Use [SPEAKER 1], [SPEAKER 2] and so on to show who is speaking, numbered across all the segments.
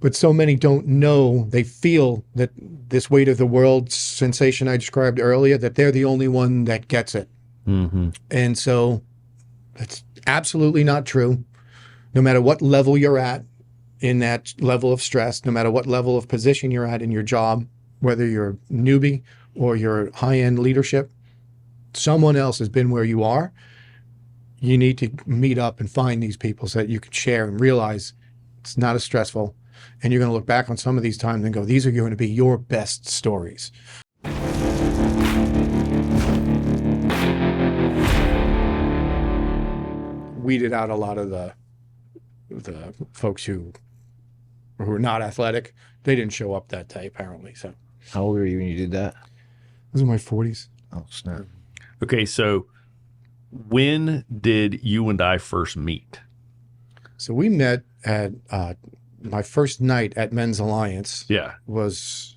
[SPEAKER 1] but so many don't know. They feel that this weight of the world sensation I described earlier, that they're the only one that gets it.
[SPEAKER 2] Mm-hmm.
[SPEAKER 1] And so that's absolutely not true. No matter what level you're at in that level of stress, no matter what level of position you're at in your job, whether you're newbie or you're high-end leadership, someone else has been where you are. You need to meet up and find these people so that you can share and realize it's not as stressful. And you're going to look back on some of these times and go, these are going to be your best stories. Weeded out a lot of the folks who are not athletic. They didn't show up that day, apparently. So,
[SPEAKER 3] how old were you when you did that?
[SPEAKER 1] This is my 40s.
[SPEAKER 3] Oh, snap.
[SPEAKER 2] Okay, so when did you and I first meet?
[SPEAKER 1] So we met at my first night at Men's Alliance.
[SPEAKER 2] Yeah.
[SPEAKER 1] Was,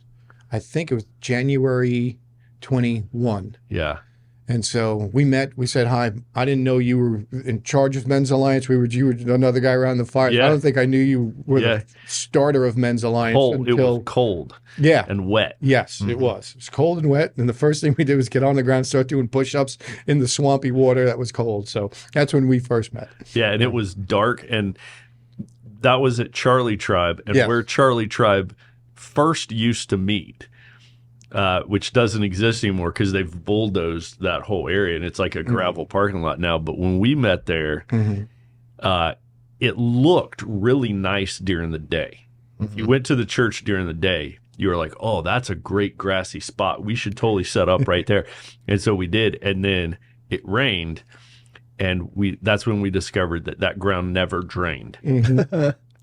[SPEAKER 1] I think it was January 21.
[SPEAKER 2] Yeah.
[SPEAKER 1] And so we met, we said hi. I didn't know you were in charge of Men's Alliance. You were another guy around the fire.
[SPEAKER 2] Yeah.
[SPEAKER 1] I don't think I knew you were the starter of Men's Alliance.
[SPEAKER 2] Cold. It was cold.
[SPEAKER 1] Yeah.
[SPEAKER 2] And wet.
[SPEAKER 1] Yes, it was. It was cold and wet. And the first thing we did was get on the ground and start doing push-ups in the swampy water that was cold. So that's when we first met.
[SPEAKER 2] Yeah, and it was dark. And that was at Charlie Tribe. And where Charlie Tribe first used to meet, which doesn't exist anymore because they've bulldozed that whole area and it's like a gravel parking lot now. But when we met there, it looked really nice during the day. If you went to the church during the day, you were like, oh, that's a great grassy spot. We should totally set up right there. And so we did. And then it rained. And that's when we discovered that ground never drained.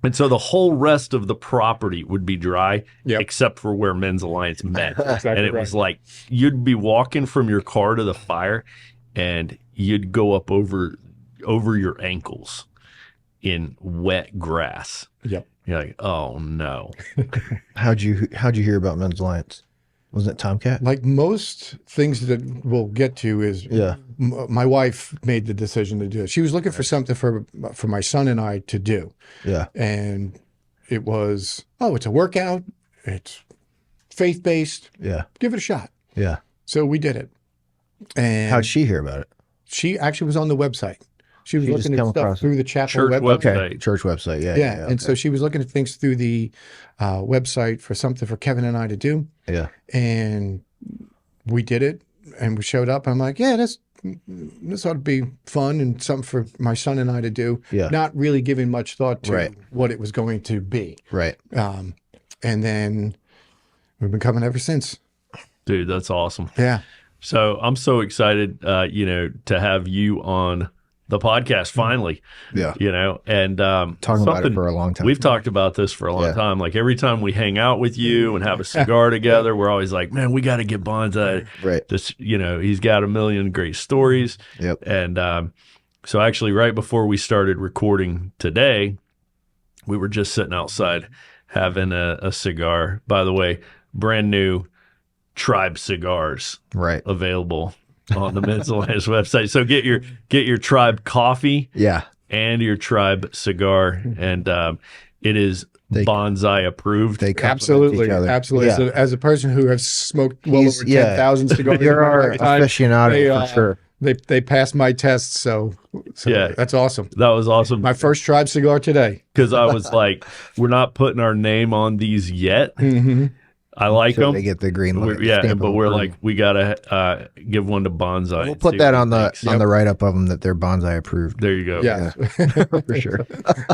[SPEAKER 2] And so the whole rest of the property would be dry, except for where Men's Alliance met.
[SPEAKER 1] Exactly
[SPEAKER 2] and it was like you'd be walking from your car to the fire, and you'd go up over your ankles in wet grass.
[SPEAKER 1] Yep.
[SPEAKER 2] You're like, oh no.
[SPEAKER 3] How'd you hear about Men's Alliance? Wasn't it Tomcat?
[SPEAKER 1] Like most things that we'll get to is my wife made the decision to do it. She was looking for something for my son and I to do.
[SPEAKER 3] Yeah.
[SPEAKER 1] And it was, it's a workout. It's faith-based.
[SPEAKER 3] Yeah.
[SPEAKER 1] Give it a shot.
[SPEAKER 3] Yeah.
[SPEAKER 1] So we did it. And
[SPEAKER 3] how'd she hear about it?
[SPEAKER 1] She actually was on the website. She was looking at stuff through the chapel
[SPEAKER 2] church
[SPEAKER 1] website.
[SPEAKER 3] Okay. Church website. Yeah.
[SPEAKER 1] Yeah. And so she was looking at things through the website for something for Kevin and I to do.
[SPEAKER 3] Yeah.
[SPEAKER 1] And we did it and we showed up. I'm like, yeah, this ought to be fun and something for my son and I to do.
[SPEAKER 3] Yeah.
[SPEAKER 1] Not really giving much thought to what it was going to be.
[SPEAKER 3] Right.
[SPEAKER 1] And then we've been coming ever since.
[SPEAKER 2] Dude, that's awesome.
[SPEAKER 1] Yeah.
[SPEAKER 2] So I'm so excited, to have you on the podcast finally.
[SPEAKER 3] Yeah.
[SPEAKER 2] And
[SPEAKER 3] talking about it for a long time.
[SPEAKER 2] We've talked about this for a long time. Like every time we hang out with you and have a cigar together, we're always like, man, we got to get Banzai.
[SPEAKER 3] Right.
[SPEAKER 2] This, he's got a million great stories.
[SPEAKER 3] Yep.
[SPEAKER 2] And so actually right before we started recording today, we were just sitting outside having a cigar. By the way, brand new Tribe cigars available on the Men's Alliance website. So get your Tribe coffee, and your Tribe cigar, and it is Banzai approved.
[SPEAKER 3] They
[SPEAKER 1] absolutely,
[SPEAKER 3] each other.
[SPEAKER 1] Absolutely.
[SPEAKER 3] Yeah.
[SPEAKER 1] So as a person who has smoked well over 10,000 cigars,
[SPEAKER 3] you're our aficionado for sure.
[SPEAKER 1] They passed my tests, so that's awesome.
[SPEAKER 2] That was awesome.
[SPEAKER 1] My first Tribe cigar today.
[SPEAKER 2] Because I was like, we're not putting our name on these yet. I like them.
[SPEAKER 3] They get the green light.
[SPEAKER 2] But we're like, we gotta give one to Banzai.
[SPEAKER 3] We'll put that on the write up of them that they're Banzai approved.
[SPEAKER 2] There you go.
[SPEAKER 1] Yeah,
[SPEAKER 3] for sure.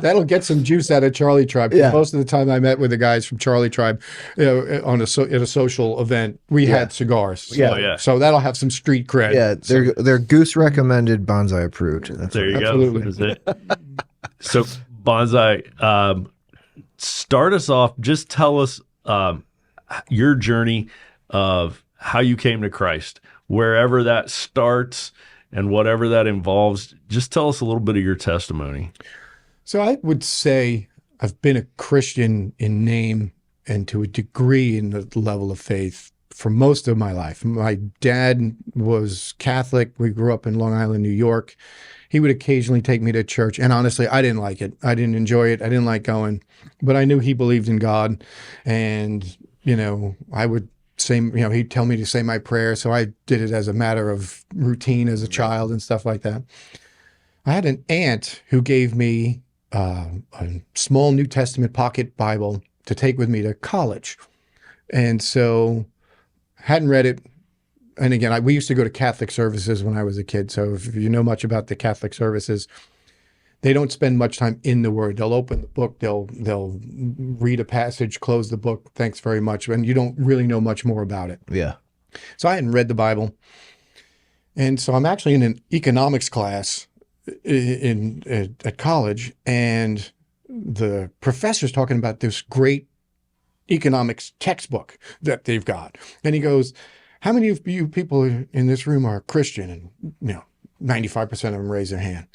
[SPEAKER 1] That'll get some juice out of Charlie Tribe.
[SPEAKER 3] Yeah.
[SPEAKER 1] Most of the time I met with the guys from Charlie Tribe, at a social event, we had cigars.
[SPEAKER 3] Yeah.
[SPEAKER 1] So that'll have some street cred.
[SPEAKER 3] Yeah, they're Goose recommended, Banzai approved.
[SPEAKER 2] There you
[SPEAKER 1] absolutely.
[SPEAKER 2] go. That's it. So Banzai, start us off. Just tell us your journey of how you came to Christ, wherever that starts and whatever that involves. Just tell us a little bit of your testimony.
[SPEAKER 1] So I would say I've been a Christian in name and to a degree in the level of faith for most of my life. My dad was Catholic. We grew up in Long Island, New York. He would occasionally take me to church. And honestly, I didn't like it. I didn't enjoy it. I didn't like going. But I knew he believed in God. And, I would say, he'd tell me to say my prayer. So I did it as a matter of routine as a child and stuff like that. I had an aunt who gave me a small New Testament pocket Bible to take with me to college. And so hadn't read it. And again, we used to go to Catholic services when I was a kid. So if you know much about the Catholic services, they don't spend much time in the Word. They'll open the book, they'll read a passage, close the book, thanks very much. And you don't really know much more about it.
[SPEAKER 3] Yeah.
[SPEAKER 1] So I hadn't read the Bible. And so I'm actually in an economics class at college, and the professor's talking about this great economics textbook that they've got. And he goes, how many of you people in this room are Christian? And 95% of them raise their hand.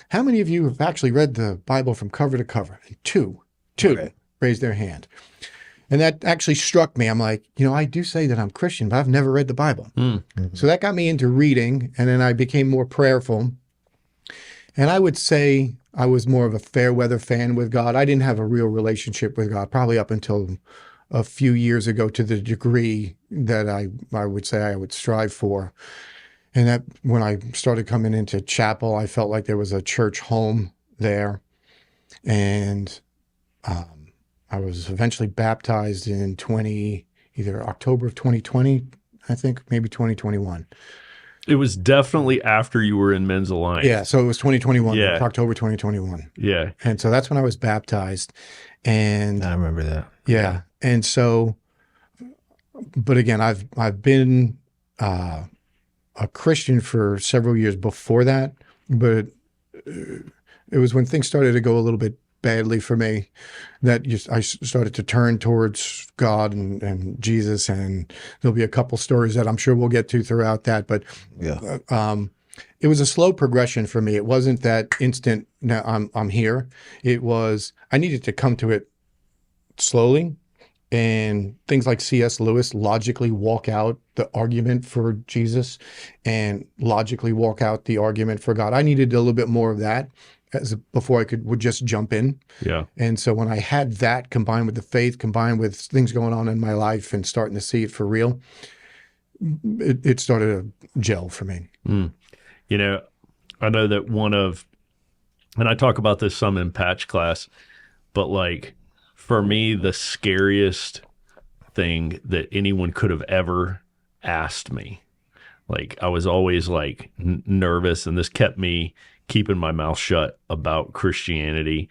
[SPEAKER 1] How many of you have actually read the Bible from cover to cover? And two okay. raised their hand. And that actually struck me. I'm like, I do say that I'm Christian, but I've never read the Bible. Mm-hmm. So that got me into reading, and then I became more prayerful. And I would say I was more of a fair weather fan with God. I didn't have a real relationship with God, probably up until a few years ago, to the degree that I would say I would strive for. And that when I started coming into chapel, I felt like there was a church home there. And I was eventually baptized in either October of 2020, I think, maybe 2021.
[SPEAKER 2] It was definitely after you were in Men's Alliance.
[SPEAKER 1] Yeah, so it was 2021,
[SPEAKER 2] yeah.
[SPEAKER 1] October 2021.
[SPEAKER 2] Yeah.
[SPEAKER 1] And so that's when I was baptized. And
[SPEAKER 3] I remember that.
[SPEAKER 1] Yeah. And so, but again, I've been a Christian for several years before that, but it was when things started to go a little bit badly for me that I started to turn towards God and Jesus, and there'll be a couple stories that I'm sure we'll get to throughout that, but yeah. It was a slow progression for me. It wasn't that instant, now I'm here. It was, I needed to come to it slowly, and things like C.S. Lewis logically walk out the argument for Jesus and logically walk out the argument for God. I needed a little bit more of that before I would just jump in.
[SPEAKER 2] Yeah.
[SPEAKER 1] And so when I had that combined with the faith, combined with things going on in my life and starting to see it for real, it started to gel for me.
[SPEAKER 2] Mm. I know that and I talk about this some in Patch class, but like for me, the scariest thing that anyone could have ever asked me, like I was always like nervous, and this kept me keeping my mouth shut about Christianity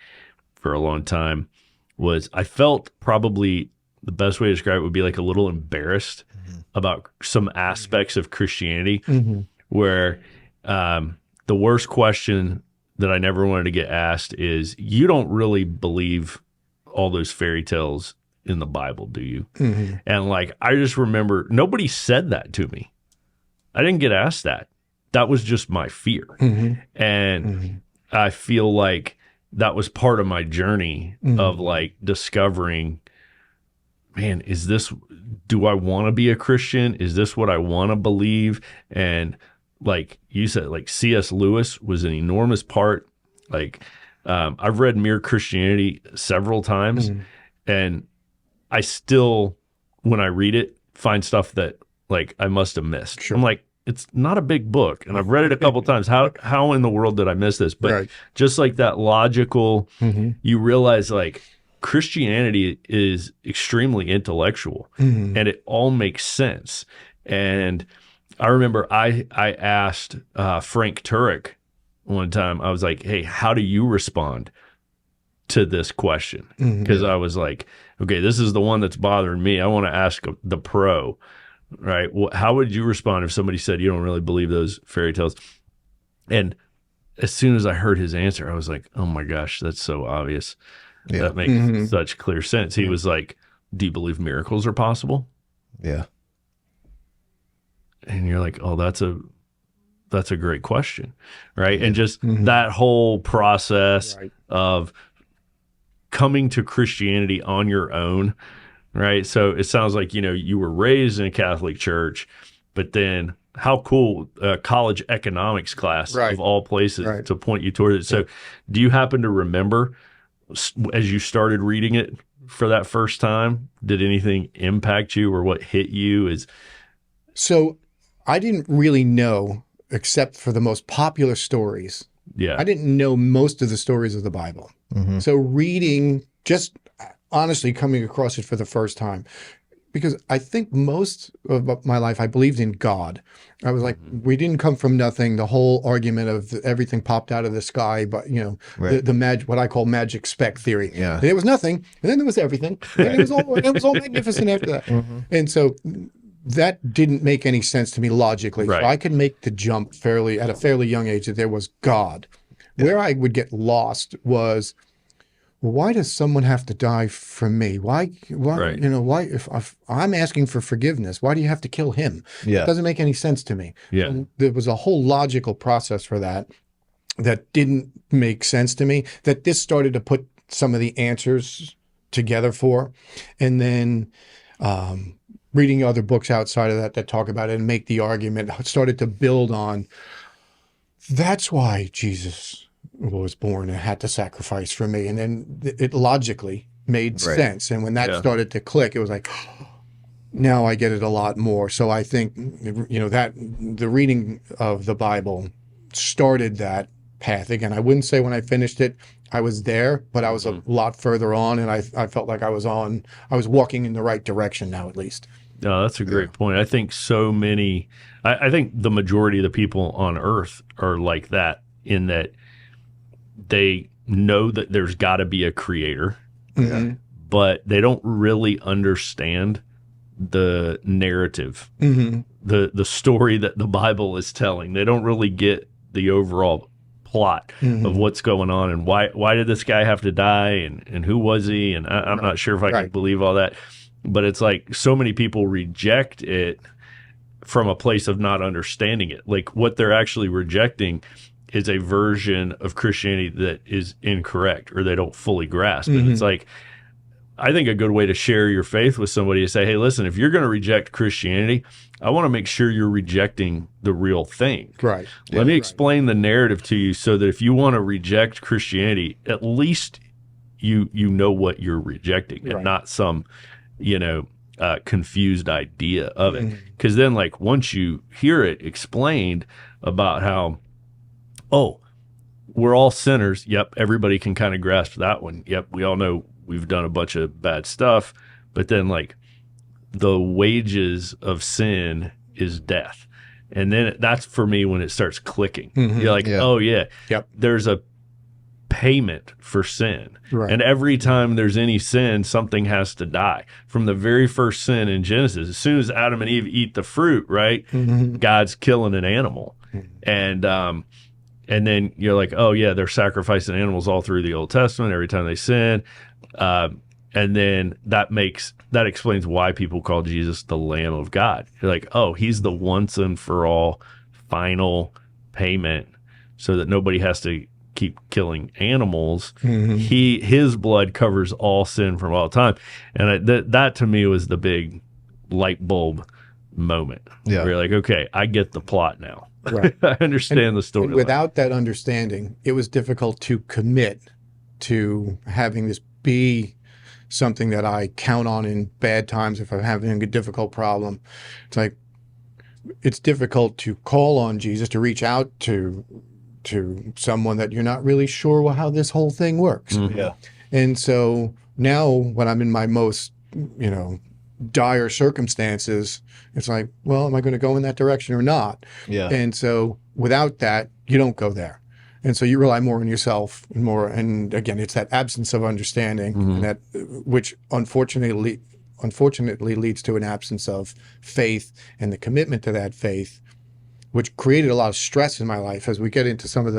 [SPEAKER 2] for a long time, was I felt probably the best way to describe it would be like a little embarrassed about some aspects of Christianity, where the worst question that I never wanted to get asked is, you don't really believe all those fairy tales in the Bible, do you? And like, I just remember nobody said that to me. I didn't get asked that. That was just my fear. And I feel like that was part of my journey of like discovering, man, do I want to be a Christian? Is this what I want to believe? And like you said, like C.S. Lewis was an enormous part. Like I've read Mere Christianity several times, and I still, when I read it, find stuff that like I must have missed. Sure. I'm like, it's not a big book, and I've read it a couple times. How in the world did I miss this? But just like that logical, you realize like Christianity is extremely intellectual, and it all makes sense. And I remember I asked Frank Turek one time, I was like, hey, how do you respond to this question? Because I was like, okay, this is the one that's bothering me. I want to ask the pro. Right. Well, how would you respond if somebody said you don't really believe those fairy tales? And as soon as I heard his answer, I was like, oh my gosh, that's so obvious. Yeah. That makes such clear sense. He was like, do you believe miracles are possible?
[SPEAKER 3] Yeah.
[SPEAKER 2] And you're like, oh, that's a great question. Right. And just that whole process of coming to Christianity on your own, right? So it sounds like, you were raised in a Catholic church, but then how cool, college economics class
[SPEAKER 1] Right.
[SPEAKER 2] of all places
[SPEAKER 1] Right.
[SPEAKER 2] to point you toward it. So do you happen to remember as you started reading it for that first time, did anything impact you or what hit you?
[SPEAKER 1] So I didn't really know, except for the most popular stories.
[SPEAKER 2] Yeah.
[SPEAKER 1] I didn't know most of the stories of the Bible.
[SPEAKER 3] Mm-hmm.
[SPEAKER 1] So reading, just honestly coming across it for the first time, because I think most of my life I believed in God. I was like, we didn't come from nothing. The whole argument of everything popped out of the sky, but
[SPEAKER 3] Right.
[SPEAKER 1] the what I call magic speck theory.
[SPEAKER 3] Yeah.
[SPEAKER 1] There was nothing, and then there was everything, and it was all magnificent after that.
[SPEAKER 3] Mm-hmm.
[SPEAKER 1] And so that didn't make any sense to me logically.
[SPEAKER 2] Right.
[SPEAKER 1] So I could make the jump at a fairly young age that there was God.
[SPEAKER 3] Yeah.
[SPEAKER 1] Where I would get lost was, why does someone have to die for me? Why,
[SPEAKER 2] Right.
[SPEAKER 1] why, if I'm asking for forgiveness, why do you have to kill him?
[SPEAKER 3] Yeah.
[SPEAKER 1] It doesn't make any sense to me.
[SPEAKER 2] Yeah.
[SPEAKER 1] So there was a whole logical process for that didn't make sense to me, that this started to put some of the answers together for. And then, reading other books outside of that talk about it and make the argument, started to build on, that's why Jesus was born and had to sacrifice for me. And then it logically made
[SPEAKER 3] Right.
[SPEAKER 1] sense. And when that
[SPEAKER 2] Yeah.
[SPEAKER 1] started to click, it was like, now I get it a lot more. So I think, that the reading of the Bible started that path. Again, I wouldn't say when I finished it, I was there, but I was a lot further on, and I felt like I was walking in the right direction now, at least.
[SPEAKER 2] No, that's a great point. I think I think the majority of the people on earth are like that, in that they know that there's got to be a creator,
[SPEAKER 1] Mhm.
[SPEAKER 2] but they don't really understand the narrative,
[SPEAKER 1] Mhm.
[SPEAKER 2] the story that the Bible is telling. They don't really get the overall plot
[SPEAKER 1] Mhm.
[SPEAKER 2] of what's going on and why did this guy have to die and who was he? And I'm not sure if I can
[SPEAKER 1] Right.
[SPEAKER 2] believe all that. But it's like so many people reject it from a place of not understanding it. Like what they're actually rejecting is a version of Christianity that is incorrect or they don't fully grasp it. It's like, I think a good way to share your faith with somebody is say, hey, listen, if you're going to reject Christianity, I want to make sure you're rejecting the real thing.
[SPEAKER 1] Right.
[SPEAKER 2] Let me explain the narrative to you so that if you want to reject Christianity, at least you know what you're rejecting and
[SPEAKER 1] Right.
[SPEAKER 2] not some, confused idea of it. Because then, like, once you hear it explained about how, oh, we're all sinners. Yep, everybody can kind of grasp that one. Yep, we all know we've done a bunch of bad stuff. But then, like, the wages of sin is death. And then that's for me when it starts clicking. You're like,
[SPEAKER 3] Yeah.
[SPEAKER 2] oh, yeah,
[SPEAKER 1] Yep.
[SPEAKER 2] there's a payment for sin.
[SPEAKER 1] Right.
[SPEAKER 2] And every time there's any sin, something has to die. From the very first sin in Genesis, as soon as Adam and Eve eat the fruit, right, God's killing an animal. And then you're like, oh, yeah, they're sacrificing animals all through the Old Testament every time they sin. And then that explains why people call Jesus the Lamb of God. You're like, oh, he's the once and for all final payment so that nobody has to keep killing animals. His blood covers all sin from all time. And that to me was the big light bulb moment.
[SPEAKER 3] Yeah.
[SPEAKER 2] Where you're like, okay, I get the plot now.
[SPEAKER 1] Right.
[SPEAKER 2] I understand the story.
[SPEAKER 1] And without that understanding, it was difficult to commit to having this be something that I count on in bad times if I'm having a difficult problem. It's like, it's difficult to call on Jesus, to reach out to someone that you're not really sure how this whole thing works.
[SPEAKER 3] Yeah.
[SPEAKER 1] And so now when I'm in my most, dire circumstances, it's like, well, am I going to go in that direction or not?
[SPEAKER 3] Yeah.
[SPEAKER 1] And so without that, you don't go there. And so you rely more on yourself and again, it's that absence of understanding and that, which unfortunately leads to an absence of faith and the commitment to that faith, which created a lot of stress in my life. As we get into some of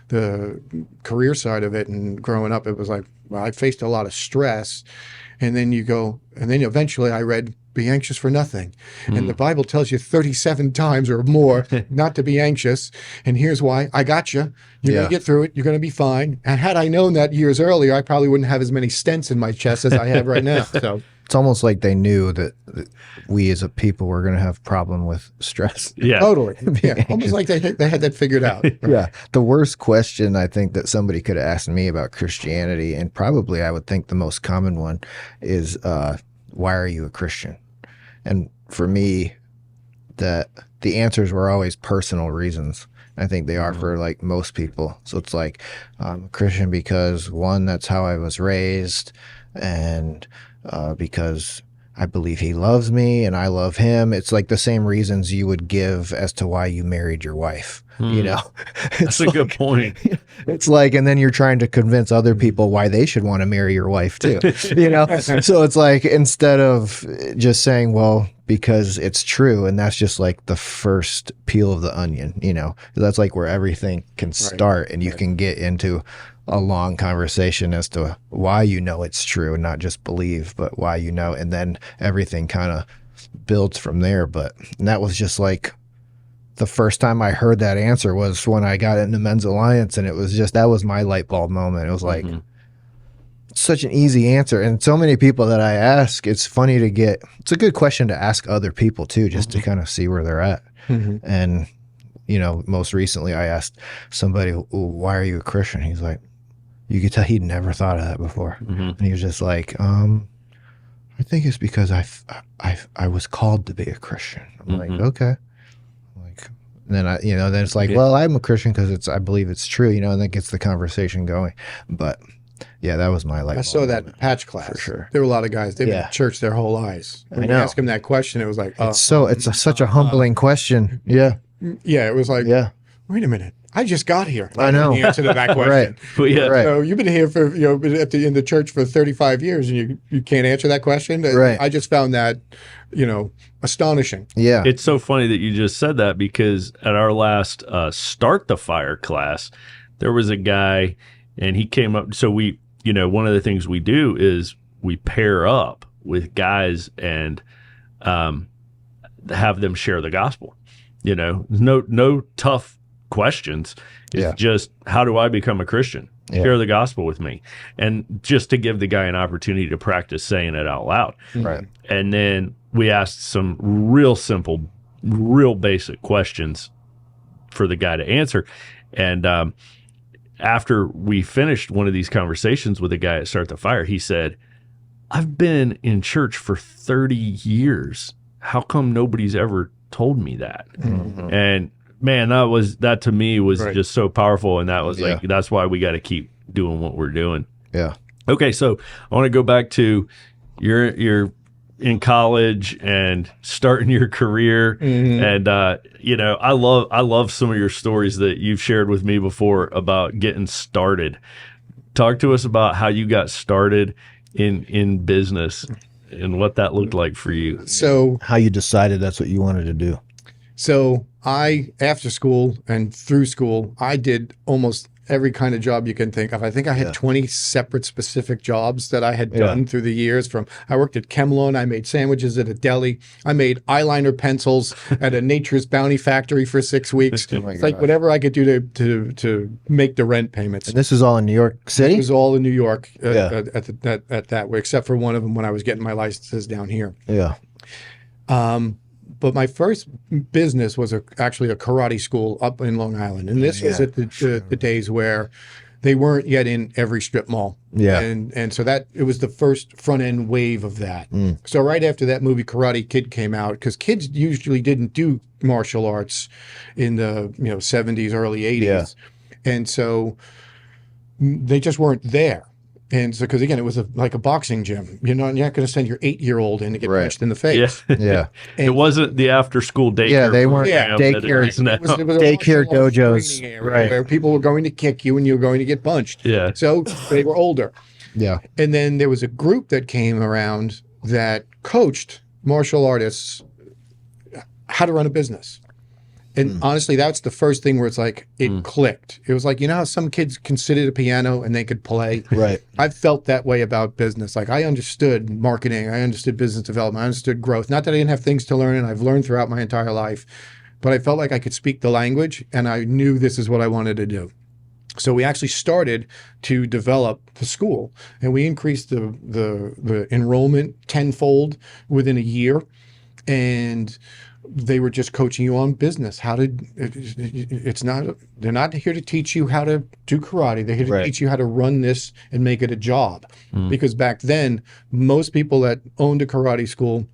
[SPEAKER 1] the career side of it and growing up, it was like, well, I faced a lot of stress. And then eventually I read, be anxious for nothing. And the Bible tells you 37 times or more not to be anxious. And here's why. I got you. You're going to get through it. You're going to be fine. And had I known that years earlier, I probably wouldn't have as many stents in my chest as I have right now. So
[SPEAKER 3] it's almost like they knew that we as a people were going to have problem with stress.
[SPEAKER 2] Yeah.
[SPEAKER 1] Totally. Yeah. Almost like they had that figured out.
[SPEAKER 3] Yeah. The worst question I think that somebody could have asked me about Christianity, and probably I would think the most common one is, why are you a Christian? And for me, the answers were always personal reasons. I think they are for like most people. So it's like, I'm a Christian because one, that's how I was raised, and because I believe he loves me and I love him. It's like the same reasons you would give as to why you married your wife. You know,
[SPEAKER 2] That's a good point.
[SPEAKER 3] It's like, and then you're trying to convince other people why they should want to marry your wife too, you know? So it's like, instead of just saying, well, because it's true. And that's just like the first peel of the onion, you know, that's like where everything can start, and you can get into a long conversation as to why you know it's true, and not just believe, but why you know. And then everything kind of builds from there. And that was just like, the first time I heard that answer was when I got into Men's Alliance, and it was just, that was my light bulb moment. It was like, such an easy answer. And so many people that I ask, it's funny to get, it's a good question to ask other people too, just to kind of see where they're at. And, you know, most recently I asked somebody, why are you a Christian? He's like, you could tell he'd never thought of that before. And he was just like, I think it's because I was called to be a Christian. I'm like, okay. And then then it's like, well, I'm a Christian because I believe it's true, you know, and that gets the conversation going. But yeah, that was my life.
[SPEAKER 1] I saw that patch class.
[SPEAKER 3] For sure.
[SPEAKER 1] There were a lot of guys, they've been in church their whole lives. When you ask them that question, it was like,
[SPEAKER 3] it's such a humbling question. Yeah.
[SPEAKER 1] Yeah. It was like, wait a minute. I just got here.
[SPEAKER 3] I know
[SPEAKER 1] the answer to that question.
[SPEAKER 2] Right.
[SPEAKER 1] So you've been here for, been in the church for 35 years and you can't answer that question.
[SPEAKER 3] Right.
[SPEAKER 1] I just found that, astonishing.
[SPEAKER 3] Yeah.
[SPEAKER 2] It's so funny that you just said that, because at our last Start the Fire class, there was a guy and he came up. So we, one of the things we do is we pair up with guys and have them share the gospel. No tough questions. It's just, how do I become a Christian? Share the gospel with me. And just to give the guy an opportunity to practice saying it out loud.
[SPEAKER 3] Right.
[SPEAKER 2] And then we asked some real simple, real basic questions for the guy to answer. And after we finished one of these conversations with a guy at Start the Fire, he said, I've been in church for 30 years. How come nobody's ever told me that? And man, that to me was just so powerful. And that was like, that's why we got to keep doing what we're doing.
[SPEAKER 3] Yeah.
[SPEAKER 2] Okay. So I want to go back to you're in college and starting your career. And, I love some of your stories that you've shared with me before about getting started. Talk to us about how you got started in business and what that looked like for you.
[SPEAKER 1] So
[SPEAKER 3] how you decided that's what you wanted to do.
[SPEAKER 1] So after school and through school, I did almost every kind of job you can think of. I think I had 20 separate specific jobs that I had done through the years. I worked at Kemlon, I made sandwiches at a deli, I made eyeliner pencils at a Nature's Bounty factory for 6 weeks. It's like whatever I could do to make the rent payments.
[SPEAKER 3] And this is all in New York City?
[SPEAKER 1] It was all in New York at that way, except for one of them when I was getting my licenses down here.
[SPEAKER 3] Yeah.
[SPEAKER 1] But my first business was actually a karate school up in Long Island. And this was at the days where they weren't yet in every strip mall.
[SPEAKER 3] Yeah.
[SPEAKER 1] And so it was the first front end wave of that. So right after that movie Karate Kid came out, because kids usually didn't do martial arts in the 70s, early 80s. Yeah. And so they just weren't there. And so, because again, it was like a boxing gym. You're not going to send your 8-year-old in to get punched in the face.
[SPEAKER 2] Yeah. It wasn't the after-school daycare.
[SPEAKER 3] Yeah, they weren't daycare.
[SPEAKER 1] It was
[SPEAKER 3] daycare dojos,
[SPEAKER 1] where people were going to kick you and you were going to get punched.
[SPEAKER 2] Yeah.
[SPEAKER 1] So they were older.
[SPEAKER 3] Yeah.
[SPEAKER 1] And then there was a group that came around that coached martial artists how to run a business. And honestly, that's the first thing where it's like, it clicked. It was like, how some kids can sit at a piano and they could play.
[SPEAKER 3] Right.
[SPEAKER 1] I felt that way about business. Like I understood marketing. I understood business development. I understood growth. Not that I didn't have things to learn, and I've learned throughout my entire life, but I felt like I could speak the language and I knew this is what I wanted to do. So we actually started to develop the school, and we increased the enrollment tenfold within a year. And they were just coaching you on business. They're not here to teach you how to do karate. They're here to teach you how to run this and make it a job. Because back then, most people that owned a karate school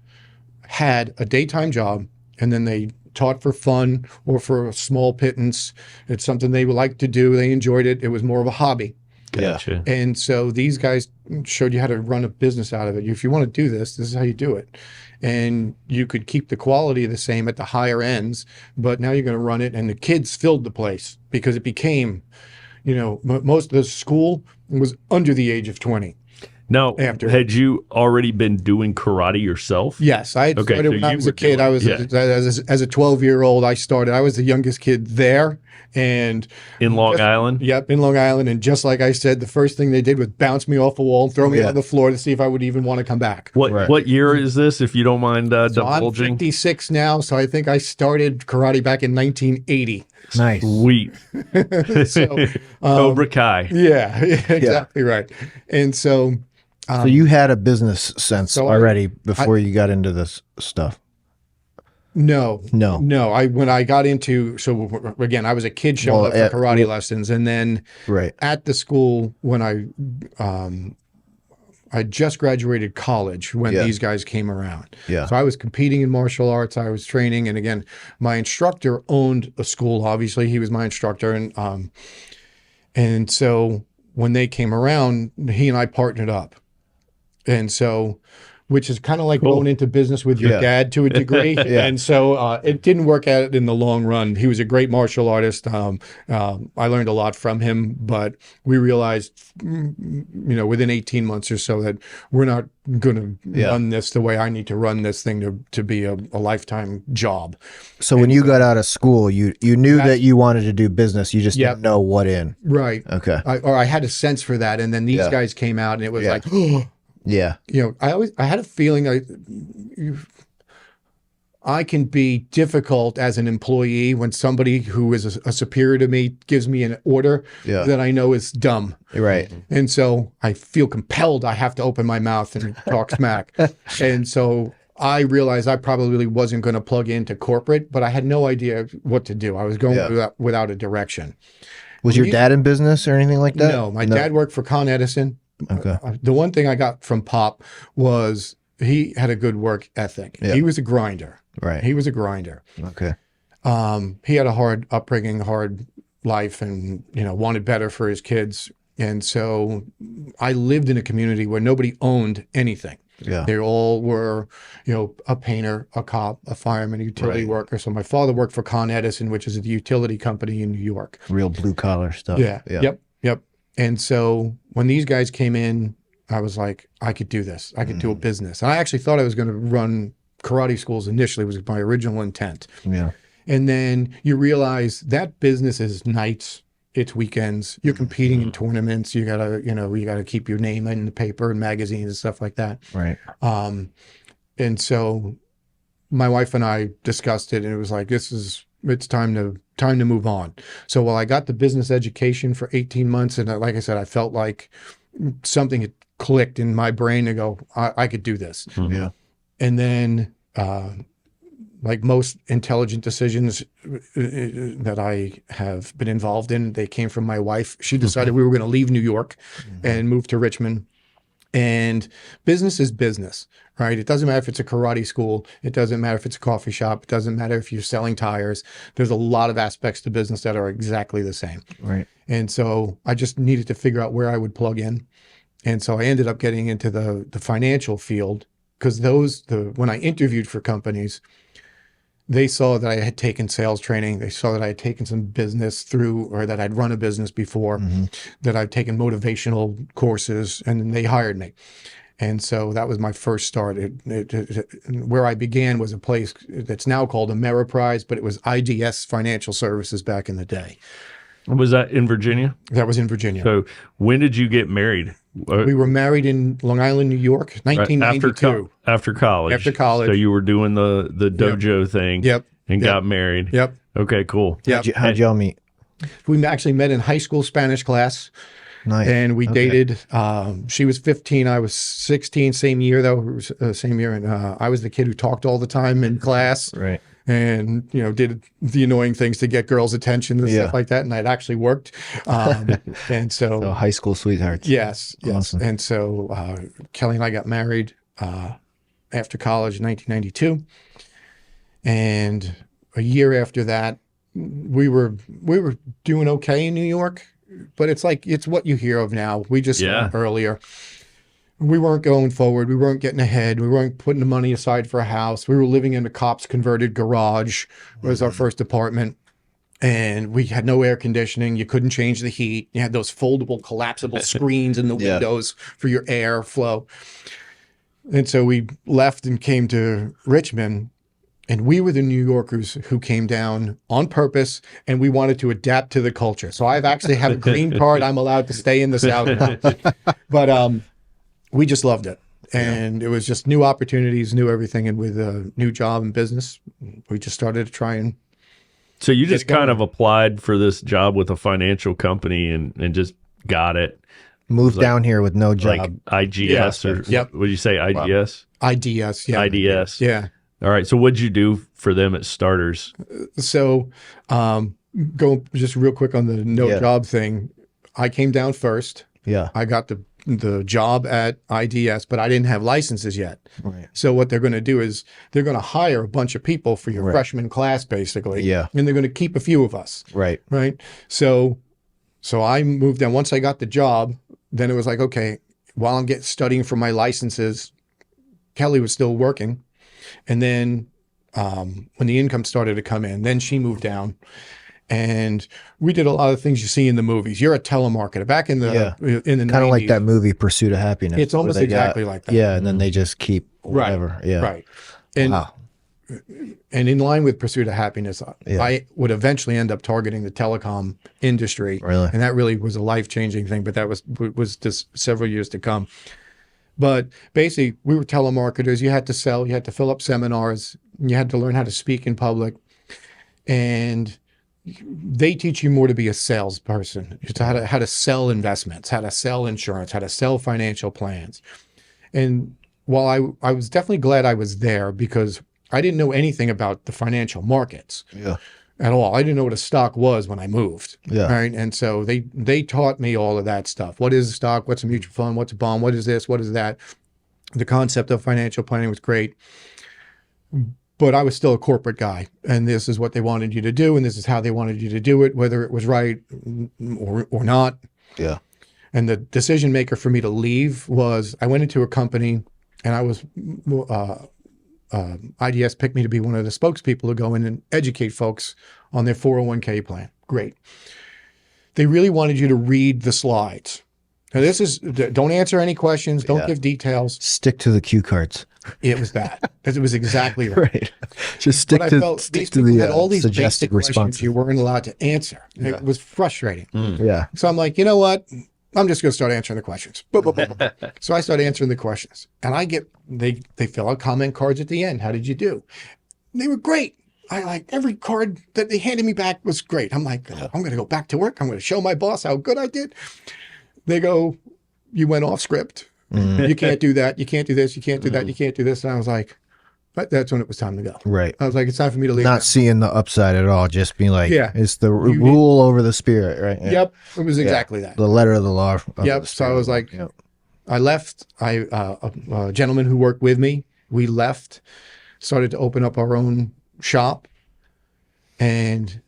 [SPEAKER 1] had a daytime job, and then they taught for fun or for a small pittance. It's something they liked to do. They enjoyed it. It was more of a hobby.
[SPEAKER 2] Gotcha.
[SPEAKER 1] And so these guys showed you how to run a business out of it. If you want to do this, this is how you do it. And you could keep the quality the same at the higher ends, but now you're going to run it. And the kids filled the place because it became, most of the school was under the age of 20.
[SPEAKER 2] Now, had you already been doing karate yourself?
[SPEAKER 1] Yes, I had started when I was a kid. I was as a 12-year-old. I started. I was the youngest kid there, and
[SPEAKER 2] in Long Island.
[SPEAKER 1] Yep, in Long Island. And just like I said, the first thing they did was bounce me off a wall and throw me on the floor to see if I would even want to come back.
[SPEAKER 2] What year is this, if you don't mind divulging?
[SPEAKER 1] I'm 56 now, so I think I started karate back in 1980.
[SPEAKER 3] Nice,
[SPEAKER 2] sweet.
[SPEAKER 1] So,
[SPEAKER 2] Cobra Kai.
[SPEAKER 1] Yeah, exactly right. And so.
[SPEAKER 3] So you had a business sense already before you got into this stuff?
[SPEAKER 1] No. When I got into, again, I was a kid showing up for karate lessons, and then at the school when I just graduated college when these guys came around.
[SPEAKER 3] Yeah.
[SPEAKER 1] So I was competing in martial arts. I was training, and again, my instructor owned a school. Obviously, he was my instructor, and so when they came around, he and I partnered up. And so, which is kind of like going into business with your dad to a degree. And so it didn't work out in the long run. He was a great martial artist. I learned a lot from him, but we realized, within 18 months or so that we're not going to run this the way I need to run this thing to be a lifetime job.
[SPEAKER 3] So when you got out of school, you knew that you wanted to do business. You just didn't know what in.
[SPEAKER 1] Right.
[SPEAKER 3] Okay.
[SPEAKER 1] I had a sense for that. And then these guys came out and it was like,
[SPEAKER 3] yeah.
[SPEAKER 1] I had a feeling I can be difficult as an employee when somebody who is a superior to me gives me an order that I know is dumb.
[SPEAKER 3] Right.
[SPEAKER 1] And so I feel compelled. I have to open my mouth and talk smack. And so I realized I probably wasn't going to plug into corporate, but I had no idea what to do. I was going without a direction.
[SPEAKER 3] Was your dad in business or anything like that?
[SPEAKER 1] No, my dad worked for Con Edison.
[SPEAKER 3] Okay.
[SPEAKER 1] The one thing I got from Pop was he had a good work ethic. He was a grinder.
[SPEAKER 3] Right.
[SPEAKER 1] He was a grinder.
[SPEAKER 3] Okay.
[SPEAKER 1] He had a hard upbringing, hard life, and wanted better for his kids. And so I lived in a community where nobody owned anything.
[SPEAKER 3] Yeah.
[SPEAKER 1] They all were, a painter, a cop, a fireman, a utility worker. So my father worked for Con Edison, which is a utility company in New York.
[SPEAKER 3] Real blue collar stuff.
[SPEAKER 1] Yeah. Yep. And so when these guys came in, I was like, I could do this. I could do a business. And I actually thought I was going to run karate schools initially, was my original intent.
[SPEAKER 3] Yeah.
[SPEAKER 1] And then you realize that business is nights, it's weekends. You're competing in tournaments. You gotta keep your name in the paper and magazines and stuff like that.
[SPEAKER 3] Right.
[SPEAKER 1] And so my wife and I discussed it, and it was like, it's time to move on. So while I got the business education for 18 months, and like I said, I felt like something had clicked in my brain to go, I could do this.
[SPEAKER 3] Yeah.
[SPEAKER 1] And then, like most intelligent decisions that I have been involved in, they came from my wife. She decided we were going to leave New York and move to Richmond. And business is business, right? It doesn't matter if it's a karate school. It doesn't matter if it's a coffee shop. It doesn't matter if you're selling tires. There's a lot of aspects to business that are exactly the same.
[SPEAKER 3] Right.
[SPEAKER 1] And so I just needed to figure out where I would plug in. And so I ended up getting into the financial field because when I interviewed for companies, they saw that I had taken sales training. They saw that I had taken some business or that I'd run a business before, that I'd taken motivational courses, and they hired me. And so that was my first start. Where I began was a place that's now called Ameriprise, but it was IDS Financial Services back in the day.
[SPEAKER 2] Was that in Virginia?
[SPEAKER 1] That was in Virginia.
[SPEAKER 2] So when did you get married?
[SPEAKER 1] We were married in Long Island, New York, 1992.
[SPEAKER 2] After college.
[SPEAKER 1] After college.
[SPEAKER 2] So you were doing the dojo thing.
[SPEAKER 1] Yep.
[SPEAKER 2] And got married.
[SPEAKER 1] Yep.
[SPEAKER 2] Okay, cool.
[SPEAKER 1] Yep.
[SPEAKER 3] How'd y'all meet?
[SPEAKER 1] We actually met in high school Spanish class.
[SPEAKER 3] Nice.
[SPEAKER 1] And we dated. She was 15. I was 16. Same year, though. It was, same year. And I was the kid who talked all the time in class.
[SPEAKER 3] Right.
[SPEAKER 1] And, did the annoying things to get girls' attention and stuff like that. And it actually worked. And so
[SPEAKER 3] high school sweethearts.
[SPEAKER 1] Yes.
[SPEAKER 3] Awesome.
[SPEAKER 1] And so Kelly and I got married after college in 1992. And a year after that, we were doing okay in New York. But it's what you hear of now. We just saw earlier. We weren't going forward. We weren't getting ahead. We weren't putting the money aside for a house. We were living in a cop's converted garage. It was our first apartment. And we had no air conditioning. You couldn't change the heat. You had those foldable, collapsible screens in the windows for your air flow. And so we left and came to Richmond. And we were the New Yorkers who came down on purpose, and we wanted to adapt to the culture. So I've actually have a green card. I'm allowed to stay in the South now. But we just loved it. And it was just new opportunities, new everything. And with a new job and business, we just started to try and...
[SPEAKER 2] So you just kind of applied for this job with a financial company and just got it.
[SPEAKER 3] Moved down here with no job.
[SPEAKER 2] Like IGS or... Would you say IGS?
[SPEAKER 1] Wow. IDS, yeah.
[SPEAKER 2] IDS.
[SPEAKER 1] Yeah.
[SPEAKER 2] All right. So what'd you do for them at Starters?
[SPEAKER 1] So go just real quick on the no job thing. I came down first.
[SPEAKER 3] Yeah.
[SPEAKER 1] I got the job at IDS, but I didn't have licenses yet.
[SPEAKER 3] Right.
[SPEAKER 1] So what they're going to do is they're going to hire a bunch of people for your freshman class, basically.
[SPEAKER 3] Yeah.
[SPEAKER 1] And they're going to keep a few of us.
[SPEAKER 3] Right.
[SPEAKER 1] Right. So I moved down. Once I got the job, then it was like, okay, while I'm studying for my licenses, Kelly was still working. And then when the income started to come in, then she moved down. And we did a lot of things you see in the movies. You're a telemarketer. Back in the 90s.
[SPEAKER 3] Kind of like that movie Pursuit of Happiness.
[SPEAKER 1] It's almost exactly like that.
[SPEAKER 3] Yeah, and then they just keep whatever.
[SPEAKER 1] Right.
[SPEAKER 3] Yeah.
[SPEAKER 1] Right. And, and in line with Pursuit of Happiness, I would eventually end up targeting the telecom industry.
[SPEAKER 3] Really?
[SPEAKER 1] And that really was a life-changing thing, but that was just several years to come. But basically, we were telemarketers. You had to sell. You had to fill up seminars. You had to learn how to speak in public. And they teach you more to be a salesperson. It's how to sell investments, how to sell insurance, how to sell financial plans. And while I was definitely glad I was there because I didn't know anything about the financial markets.
[SPEAKER 3] Yeah.
[SPEAKER 1] At all. I didn't know what a stock was when I moved.
[SPEAKER 3] Yeah.
[SPEAKER 1] Right. And so they taught me all of that stuff. What is a stock? What's a mutual fund? What's a bond? What is this? What is that? The concept of financial planning was great. But I was still a corporate guy. And this is what they wanted you to do. And this is how they wanted you to do it, whether it was right or not.
[SPEAKER 3] Yeah.
[SPEAKER 1] And the decision maker for me to leave was I went into a company and I was IDS picked me to be one of the spokespeople to go in and educate folks on their 401k plan. Great. They really wanted you to read the slides. Now don't answer any questions. Don't give details.
[SPEAKER 3] Stick to the cue cards.
[SPEAKER 1] It was that. It was exactly right.
[SPEAKER 3] Right. Just stick to the
[SPEAKER 1] had all these
[SPEAKER 3] suggested
[SPEAKER 1] basic questions
[SPEAKER 3] responses.
[SPEAKER 1] you weren't allowed to answer.
[SPEAKER 3] Yeah.
[SPEAKER 1] It was frustrating.
[SPEAKER 3] Yeah.
[SPEAKER 1] So I'm like, you know what? I'm just going to start answering the questions. So I start answering the questions, and they fill out comment cards at the end. How did you do? They were great. I like every card that they handed me back was great. I'm like, I'm going to go back to work. I'm going to show my boss how good I did. They go, you went off script. You can't do that. You can't do this. You can't do that. You can't do this. And I was like, but that's when it was time to go.
[SPEAKER 3] Right.
[SPEAKER 1] I was like, it's time for me to leave.
[SPEAKER 3] Not seeing the upside at all. Just being like,
[SPEAKER 1] Yeah.
[SPEAKER 3] it's the rule over the spirit, right? Yeah.
[SPEAKER 1] Yep. It was exactly that.
[SPEAKER 3] The letter of the law.
[SPEAKER 1] Yep. So I was like, I left. A gentleman who worked with me, we left, started to open up our own shop. And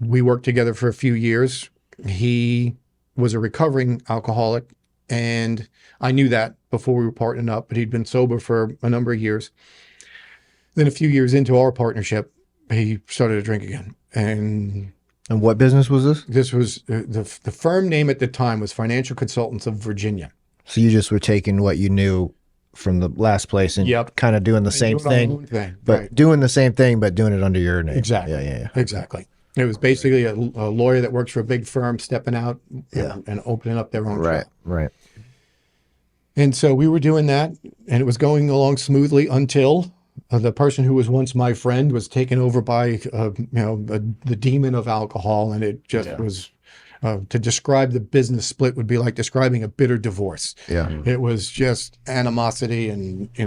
[SPEAKER 1] we worked together for a few years. He was a recovering alcoholic. And I knew that before we were partnering up, but he'd been sober for a number of years. Then a few years into our partnership, he started to drink again. And
[SPEAKER 3] what business was this?
[SPEAKER 1] This was the firm name at the time was Financial Consultants of Virginia.
[SPEAKER 3] So you just were taking what you knew from the last place and kind of doing the same thing, but doing the same thing, but doing it under your name.
[SPEAKER 1] Exactly.
[SPEAKER 3] Yeah.
[SPEAKER 1] Exactly. It was basically a lawyer that works for a big firm stepping out and opening up their own shop.
[SPEAKER 3] Right.
[SPEAKER 1] And so we were doing that, and it was going along smoothly until the person who was once my friend was taken over by, the demon of alcohol. And it just was, to describe the business split would be like describing a bitter divorce.
[SPEAKER 3] Yeah.
[SPEAKER 1] It was just animosity and, it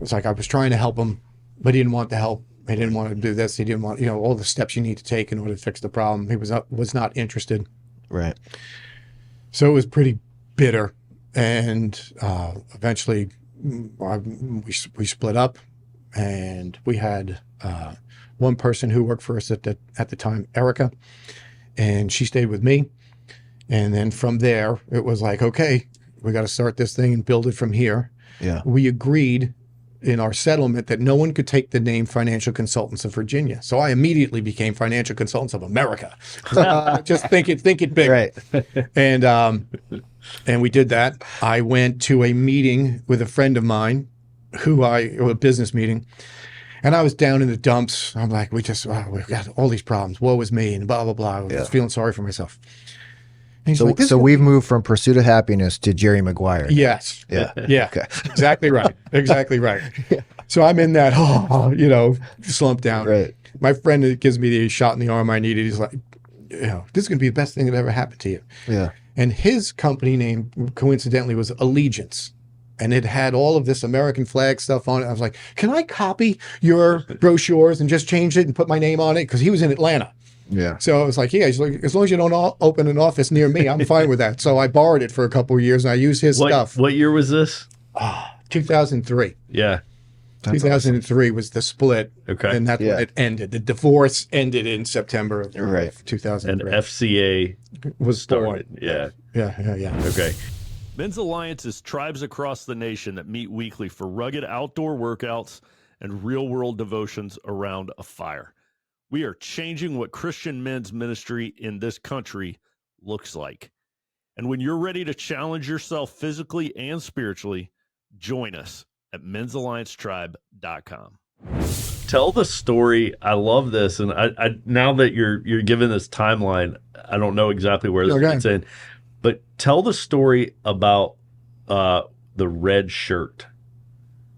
[SPEAKER 1] was like I was trying to help him, but he didn't want the help. He didn't want to do this. He didn't want, all the steps you need to take in order to fix the problem. He was not interested.
[SPEAKER 3] Right.
[SPEAKER 1] So it was pretty bitter. And eventually we split up, and we had one person who worked for us at the time, Erica, and she stayed with me. And then from there, it was like, okay, we got to start this thing and build it from here.
[SPEAKER 3] Yeah.
[SPEAKER 1] We agreed in our settlement that no one could take the name Financial Consultants of Virginia. So I immediately became Financial Consultants of America. Just think it big.
[SPEAKER 3] Right.
[SPEAKER 1] And we did that. I went to a meeting with a friend of mine a business meeting, and I was down in the dumps. I'm like, we've got all these problems. Woe is me, and blah, blah, blah. I was feeling sorry for myself.
[SPEAKER 3] So we've moved from Pursuit of Happiness to Jerry Maguire.
[SPEAKER 1] Yes.
[SPEAKER 3] Yeah.
[SPEAKER 1] Yeah. Okay. Exactly right. Exactly right. Yeah. So I'm in that, slump down.
[SPEAKER 3] Right.
[SPEAKER 1] My friend gives me the shot in the arm I needed. He's like, this is going to be the best thing that ever happened to you.
[SPEAKER 3] Yeah.
[SPEAKER 1] And his company name, coincidentally, was Allegiance. And it had all of this American flag stuff on it. I was like, can I copy your brochures and just change it and put my name on it? Because he was in Atlanta.
[SPEAKER 3] Yeah.
[SPEAKER 1] So I was like, he's like, as long as you don't open an office near me, I'm fine with that. So I borrowed it for a couple of years, and I used his stuff.
[SPEAKER 2] What year was this?
[SPEAKER 1] 2003.
[SPEAKER 2] Yeah.
[SPEAKER 1] That's 2003 awesome. Was the split.
[SPEAKER 2] Okay.
[SPEAKER 1] And that's when it ended. The divorce ended in September of 2003.
[SPEAKER 2] And FCA
[SPEAKER 1] was
[SPEAKER 2] started.
[SPEAKER 1] Born.
[SPEAKER 2] Yeah.
[SPEAKER 1] Yeah.
[SPEAKER 2] Okay.
[SPEAKER 4] Men's Alliance is tribes across the nation that meet weekly for rugged outdoor workouts and real-world devotions around a fire. We are changing what Christian men's ministry in this country looks like. And when you're ready to challenge yourself physically and spiritually, join us at men'salliancetribe.com.
[SPEAKER 2] Tell the story. I love this. And I now that you're giving this timeline, I don't know exactly where this fits in, but tell the story about the red shirt.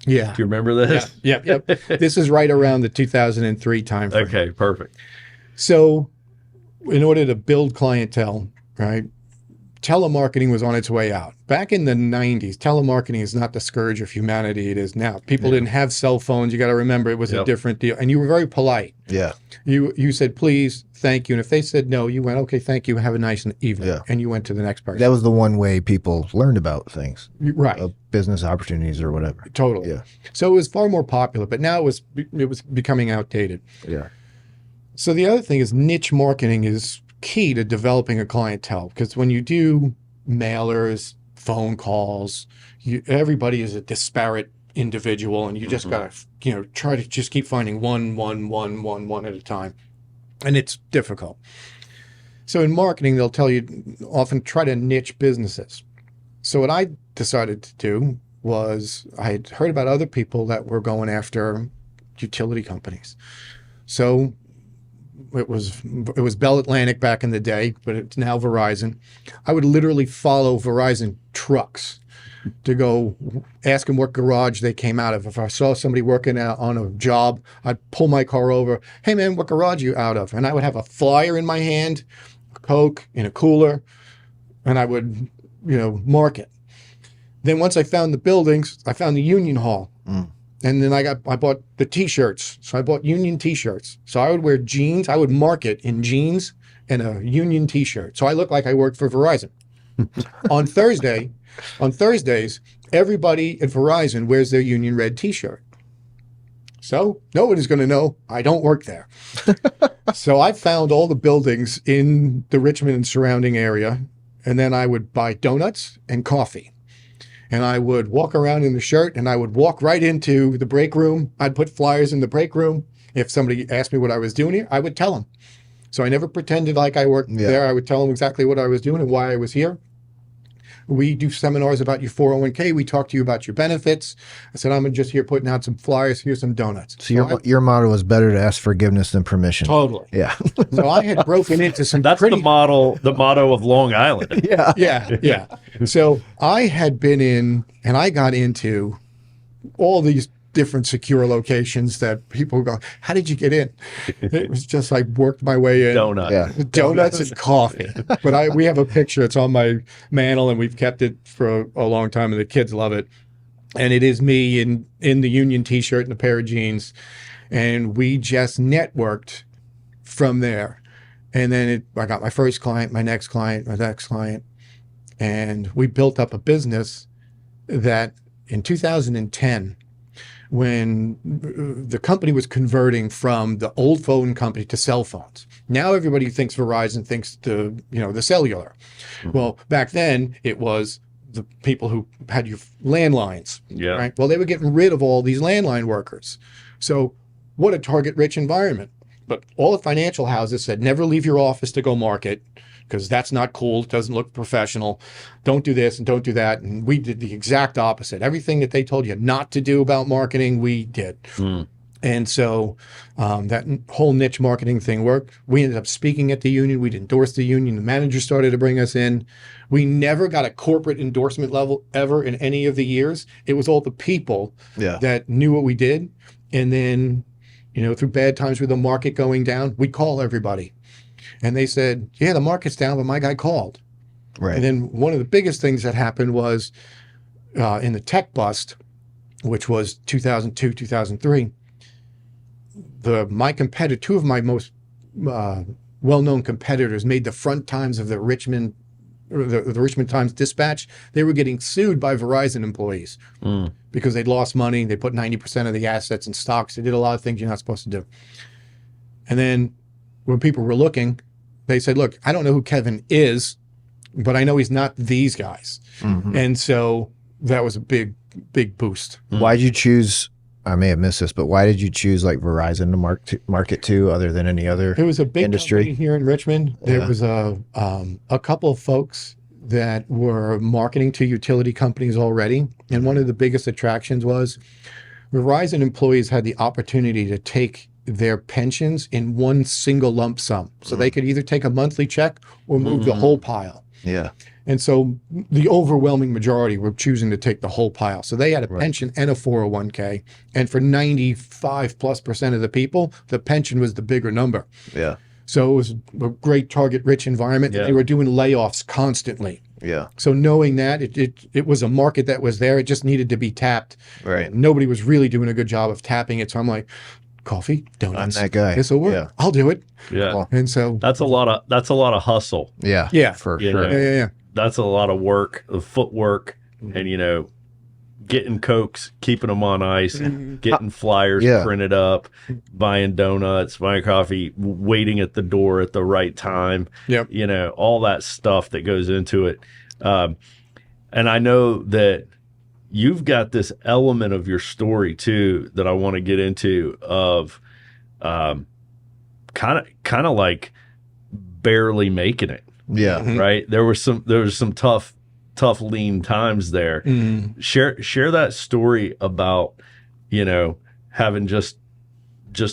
[SPEAKER 1] Yeah.
[SPEAKER 2] Do you remember this?
[SPEAKER 1] Yeah. This is right around the 2003 time frame.
[SPEAKER 2] Okay, perfect.
[SPEAKER 1] So in order to build clientele, right, telemarketing was on its way out. Back in the 90s, telemarketing is not the scourge of humanity it is now. People didn't have cell phones. You got to remember it was a different deal. And you were very polite.
[SPEAKER 3] Yeah.
[SPEAKER 1] You said, please, thank you. And if they said no, you went, okay, thank you. Have a nice evening. Yeah. And you went to the next person.
[SPEAKER 3] That was the one way people learned about things.
[SPEAKER 1] Right.
[SPEAKER 3] Business opportunities or whatever.
[SPEAKER 1] Totally.
[SPEAKER 3] Yeah.
[SPEAKER 1] So it was far more popular, but now it was becoming outdated.
[SPEAKER 3] Yeah.
[SPEAKER 1] So the other thing is niche marketing is key to developing a clientele, because when you do mailers, phone calls, everybody is a disparate individual, and you just gotta try to just keep finding one at a time, and it's difficult. So in marketing, they'll tell you often try to niche businesses. So what I decided to do was I had heard about other people that were going after utility companies. So it was Bell Atlantic back in the day, but it's now Verizon. I would literally follow Verizon trucks to go ask them what garage they came out of. If I saw somebody working on a job, I'd pull my car over. Hey man, what garage are you out of? And I would have a flyer in my hand, a Coke in a cooler, and I would, mark it. Then once I found the buildings, I found the Union Hall. And then I bought the T-shirts. So I bought Union T-shirts. So I would wear jeans. I would mark it in jeans and a Union T-shirt. So I looked like I worked for Verizon. On Thursdays, everybody at Verizon wears their Union red T-shirt. So nobody's going to know I don't work there. So I found all the buildings in the Richmond and surrounding area. And then I would buy donuts and coffee. And I would walk around in the shirt, and I would walk right into the break room. I'd put flyers in the break room. If somebody asked me what I was doing here, I would tell them. So I never pretended like I worked there. I would tell them exactly what I was doing and why I was here. We do seminars about your 401k. We talk to you about your benefits. I said, I'm just here putting out some flyers. Here's some donuts.
[SPEAKER 3] So your motto was better to ask forgiveness than permission.
[SPEAKER 1] Totally.
[SPEAKER 3] Yeah.
[SPEAKER 1] So I had broken into some
[SPEAKER 2] That's the motto of Long Island.
[SPEAKER 1] Yeah. So I had been in, and I got into all these different secure locations that people go, how did you get in? It was just like worked my way in. Donuts and coffee. But we have a picture. It's on my mantle, and we've kept it for a long time, and the kids love it. And it is me in the Union T-shirt and a pair of jeans, and we just networked from there. And then I got my first client, my next client, and we built up a business that in 2010, when the company was converting from the old phone company to cell phones. Now everybody thinks Verizon thinks the cellular. Well, back then it was the people who had your landlines.
[SPEAKER 2] Yeah.
[SPEAKER 1] Right. Well, they were getting rid of all these landline workers. So what a target-rich environment. But all the financial houses said, never leave your office to go market, because that's not cool. It doesn't look professional. Don't do this and don't do that. And we did the exact opposite. Everything that they told you not to do about marketing, we did. And so that whole niche marketing thing worked. We ended up speaking at the union. We'd endorse the union. The manager started to bring us in. We never got a corporate endorsement level ever in any of the years. It was all the people that knew what we did. And then, through bad times with the market going down, we'd call everybody. And they said, yeah, the market's down, but my guy called.
[SPEAKER 3] Right.
[SPEAKER 1] And then one of the biggest things that happened was in the tech bust, which was 2002, 2003, two of my most well-known competitors made the front times of the Richmond Times Dispatch. They were getting sued by Verizon employees because they'd lost money. They put 90% of the assets in stocks. They did a lot of things you're not supposed to do. And then when people were looking, they said, look, I don't know who Kevin is, but I know he's not these guys. And so that was a big, big boost.
[SPEAKER 3] Why'd you choose, I may have missed this, but why did you choose like Verizon to market to other than any other
[SPEAKER 1] It was a big
[SPEAKER 3] industry
[SPEAKER 1] company here in Richmond. There was a couple of folks that were marketing to utility companies already. And one of the biggest attractions was Verizon employees had the opportunity to take their pensions in one single lump sum. So they could either take a monthly check or move the whole pile.
[SPEAKER 3] Yeah.
[SPEAKER 1] And so the overwhelming majority were choosing to take the whole pile. So they had a pension and a 401k. And for 95+% of the people, the pension was the bigger number.
[SPEAKER 3] Yeah.
[SPEAKER 1] So it was a great target-rich environment. And they were doing layoffs constantly.
[SPEAKER 3] Yeah.
[SPEAKER 1] So knowing that, it was a market that was there. It just needed to be tapped.
[SPEAKER 3] Right.
[SPEAKER 1] Nobody was really doing a good job of tapping it. So I'm like, coffee, donuts.
[SPEAKER 3] I'm that guy.
[SPEAKER 1] This will work.
[SPEAKER 3] Yeah.
[SPEAKER 1] I'll do it.
[SPEAKER 2] Yeah.
[SPEAKER 3] Cool.
[SPEAKER 1] And so
[SPEAKER 2] That's a lot of hustle.
[SPEAKER 3] Yeah.
[SPEAKER 1] Yeah.
[SPEAKER 3] For
[SPEAKER 2] You
[SPEAKER 3] sure.
[SPEAKER 2] know.
[SPEAKER 1] yeah.
[SPEAKER 2] That's a lot of work, of footwork, and getting Cokes, keeping them on ice, getting flyers printed up, buying donuts, buying coffee, waiting at the door at the right time.
[SPEAKER 1] Yep.
[SPEAKER 2] All that stuff that goes into it. And I know that you've got this element of your story too that I want to get into of kind of like barely making it.
[SPEAKER 3] Yeah.
[SPEAKER 2] Right. There was some tough lean times there. Share that story about, having just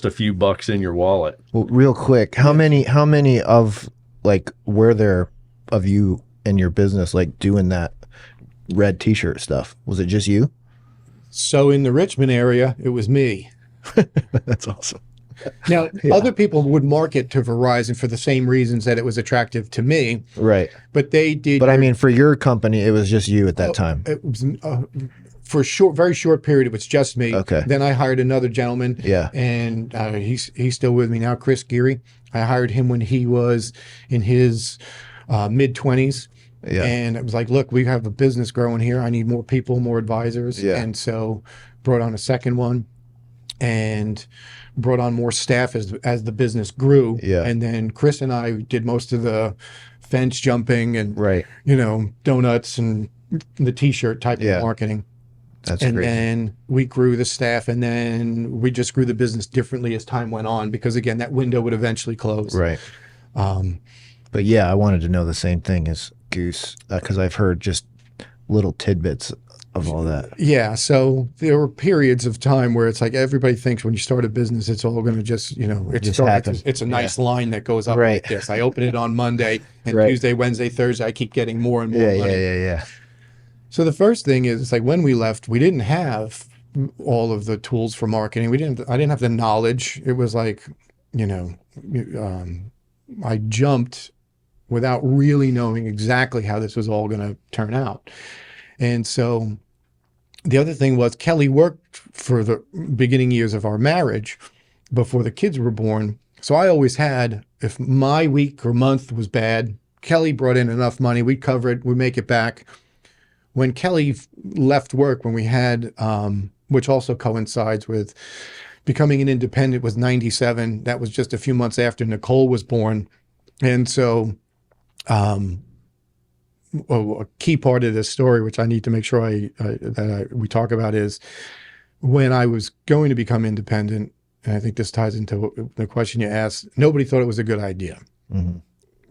[SPEAKER 2] a few bucks in your wallet.
[SPEAKER 3] Well, real quick, how many of like were there of you in your business like doing that red t-shirt stuff? Was it just you?
[SPEAKER 1] So in the Richmond area, it was me.
[SPEAKER 3] That's awesome.
[SPEAKER 1] Now, other people would market to Verizon for the same reasons that it was attractive to me.
[SPEAKER 3] Right.
[SPEAKER 1] But they did.
[SPEAKER 3] But I mean, for your company, it was just you at that time.
[SPEAKER 1] It was for a very short period. It was just me.
[SPEAKER 3] Okay.
[SPEAKER 1] Then I hired another gentleman.
[SPEAKER 3] Yeah.
[SPEAKER 1] And he's still with me now, Chris Geary. I hired him when he was in his mid-20s.
[SPEAKER 3] Yeah.
[SPEAKER 1] And it was like, look, we have a business growing here. I need more people, more advisors.
[SPEAKER 3] Yeah.
[SPEAKER 1] And so brought on a second one and brought on more staff as the business grew.
[SPEAKER 3] Yeah.
[SPEAKER 1] And then Chris and I did most of the fence jumping and,
[SPEAKER 3] Right.
[SPEAKER 1] donuts and the t-shirt type of marketing.
[SPEAKER 3] That's
[SPEAKER 1] and
[SPEAKER 3] great.
[SPEAKER 1] then we grew the staff, and then we just grew the business differently as time went on, because again, that window would eventually close.
[SPEAKER 3] Right. But yeah, I wanted to know the same thing as Goose, because I've heard just little tidbits of all that.
[SPEAKER 1] Yeah. So there were periods of time where it's like everybody thinks when you start a business, it's all going to just, it's a nice line that goes up like this. I open it on Monday, and Tuesday, Wednesday, Thursday, I keep getting more and more money.
[SPEAKER 3] Yeah.
[SPEAKER 1] So the first thing is, it's like when we left, we didn't have all of the tools for marketing. I didn't have the knowledge. It was like, you know, I jumped without really knowing exactly how this was all going to turn out. And so the other thing was Kelly worked for the beginning years of our marriage before the kids were born. So I always had, if my week or month was bad, Kelly brought in enough money, we'd cover it, we'd make it back. When Kelly left work, when we had, which also coincides with becoming an independent, was 97. That was just a few months after Nicole was born. And so a key part of this story, which I need to make sure we talk about, is when I was going to become independent, and I think this ties into the question you asked, nobody thought it was a good idea.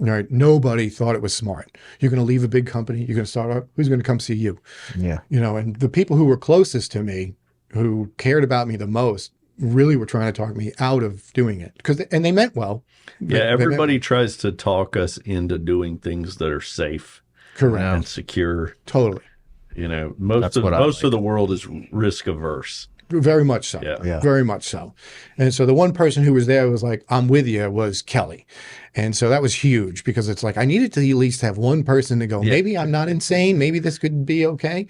[SPEAKER 1] Right? Nobody thought it was smart. You're going to leave a big company. You're going to start up. Who's going to come see you?
[SPEAKER 3] Yeah.
[SPEAKER 1] You know, and the people who were closest to me, who cared about me the most, really were trying to talk me out of doing it, and they meant well.
[SPEAKER 2] Yeah, everybody tries to talk us into doing things that are safe,
[SPEAKER 1] correct,
[SPEAKER 2] and secure.
[SPEAKER 1] Totally.
[SPEAKER 2] You know, most of the world is risk averse.
[SPEAKER 1] Very much so.
[SPEAKER 2] Yeah.
[SPEAKER 1] Very much so. And so the one person who was there was like, I'm with you, was Kelly. And so that was huge, because it's like I needed to at least have one person to go, maybe I'm not insane. Maybe this could be okay.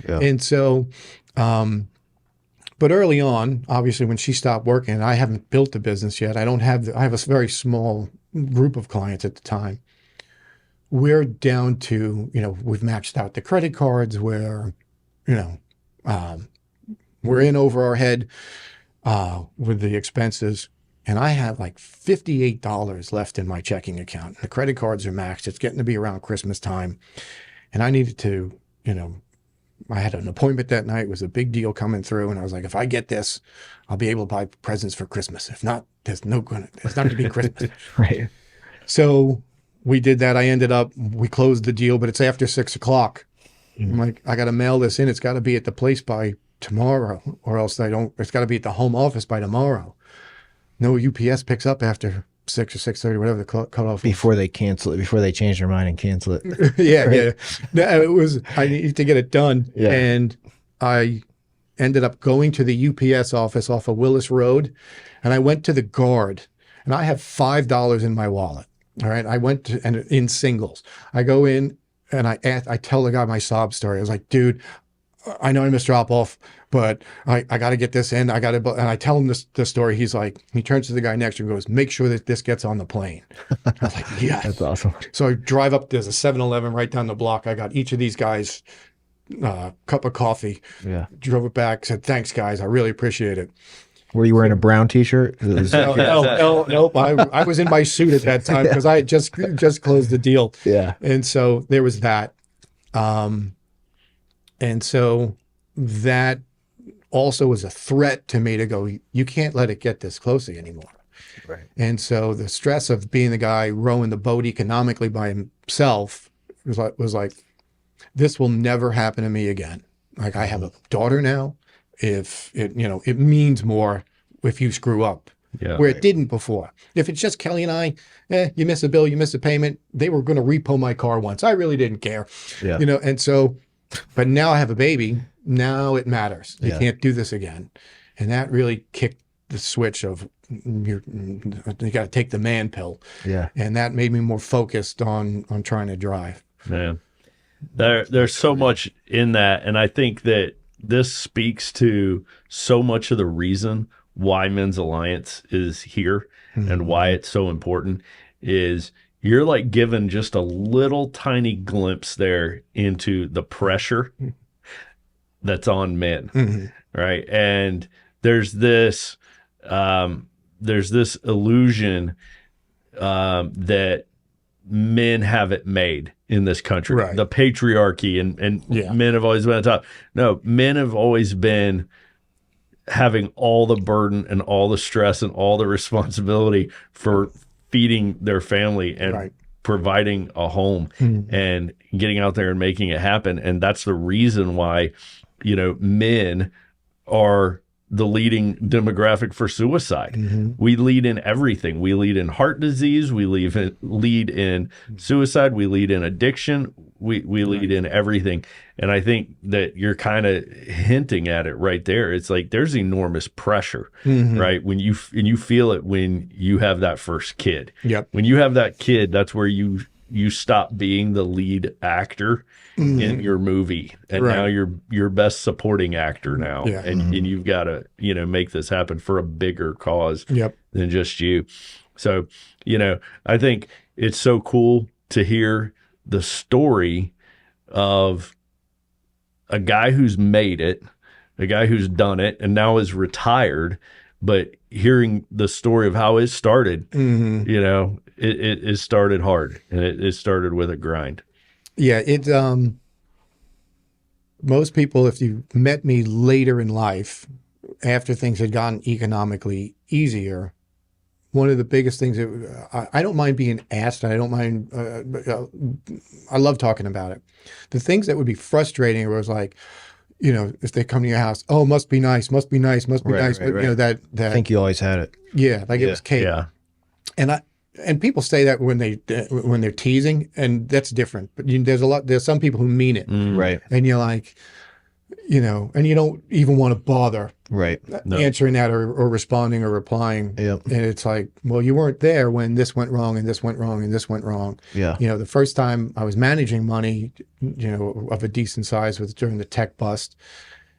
[SPEAKER 1] Yeah. And so, but early on, obviously, when she stopped working, I haven't built a business yet. I have a very small group of clients at the time. We're down to, you know, we've maxed out the credit cards where, you know, we're in over our head with the expenses. And I have like $58 left in my checking account. The credit cards are maxed. It's getting to be around Christmas time. And I needed to, you know, I had an appointment that night. It was a big deal coming through. And I was like, if I get this, I'll be able to buy presents for Christmas. If not, it's not going to be Christmas.
[SPEAKER 3] Right.
[SPEAKER 1] So we did that. We closed the deal, but it's after 6 o'clock. I'm like, I got to mail this in. It's got to be at the place by tomorrow, or else it's got to be at the home office by tomorrow. No UPS picks up after 6 or 6:30, whatever the cutoff.
[SPEAKER 3] Before they cancel it, before they change their mind and cancel it.
[SPEAKER 1] Yeah, right? Yeah. I needed to get it done. Yeah. And I ended up going to the UPS office off of Willis Road, and I went to the guard, and I have $5 in my wallet. All right. I went to, and in singles, I go in and I tell the guy my sob story. I was like, dude, I know I missed drop off, but I got to get this in. And I tell him the story. He's like, he turns to the guy next to him and goes, make sure that this gets on the plane. I was like, yes.
[SPEAKER 3] That's awesome.
[SPEAKER 1] So I drive up, there's a 7-Eleven right down the block. I got each of these guys a cup of coffee. Yeah. Drove it back, said, thanks guys. I really appreciate it.
[SPEAKER 3] Were you wearing a brown t-shirt?
[SPEAKER 1] Nope. I was in my suit at that time because I had just closed the deal.
[SPEAKER 3] Yeah.
[SPEAKER 1] And so there was that. And so that also was a threat to me to go, you can't let it get this closely anymore.
[SPEAKER 3] Right.
[SPEAKER 1] And so the stress of being the guy rowing the boat economically by himself was like, this will never happen to me again. Like, I have a daughter now. If it, you know, it means more if you screw up, where it didn't before. If it's just Kelly and I, you miss a bill, you miss a payment. They were going to repo my car once. I really didn't care, you know. And so, but now I have a baby. Now it matters. You can't do this again, and that really kicked the switch of you got to take the man pill. Yeah, and that made me more focused on trying to drive.
[SPEAKER 2] Man, there's so much in that, and I think that this speaks to so much of the reason why Men's Alliance is here and why it's so important is you're like given just a little tiny glimpse there into the pressure that's on men, right? And there's this illusion that men have it made in this country, right? The patriarchy and men have always been on top. No, men have always been having all the burden and all the stress and all the responsibility for feeding their family and providing a home and getting out there and making it happen. And that's the reason why, you know, men are the leading demographic for suicide. We lead in everything. We lead in heart disease. We lead in suicide. We lead in addiction. we lead in everything. And I think that you're kind of hinting at it right there. It's like there's enormous pressure, right? When you feel it when you have that first kid.
[SPEAKER 1] Yep.
[SPEAKER 2] When you have that kid, that's where you stop being the lead actor in your movie, and now you're best supporting actor now, and you've got to make this happen for a bigger cause than just you. So I think it's so cool to hear the story of a guy who's made it, a guy who's done it, and now is retired. But hearing the story of how it started, it started hard, and it started with a grind.
[SPEAKER 1] Yeah, most people, if you met me later in life, after things had gotten economically easier, one of the biggest things that I don't mind being asked, and I don't mind, I love talking about it. The things that would be frustrating was like, if they come to your house, oh, must be nice, must be nice, must be nice.
[SPEAKER 3] Right.
[SPEAKER 1] That
[SPEAKER 3] I think you always had it.
[SPEAKER 1] Yeah, like it was cake.
[SPEAKER 2] Yeah.
[SPEAKER 1] And people say that when they're teasing, and that's different. But there's some people who mean it,
[SPEAKER 3] right?
[SPEAKER 1] And you're like, and you don't even want to bother,
[SPEAKER 3] right?
[SPEAKER 1] Answering that or responding or replying.
[SPEAKER 3] Yep.
[SPEAKER 1] And it's like, well, you weren't there when this went wrong and this went wrong and this went wrong.
[SPEAKER 3] Yeah.
[SPEAKER 1] The first time I was managing money, of a decent size was during the tech bust.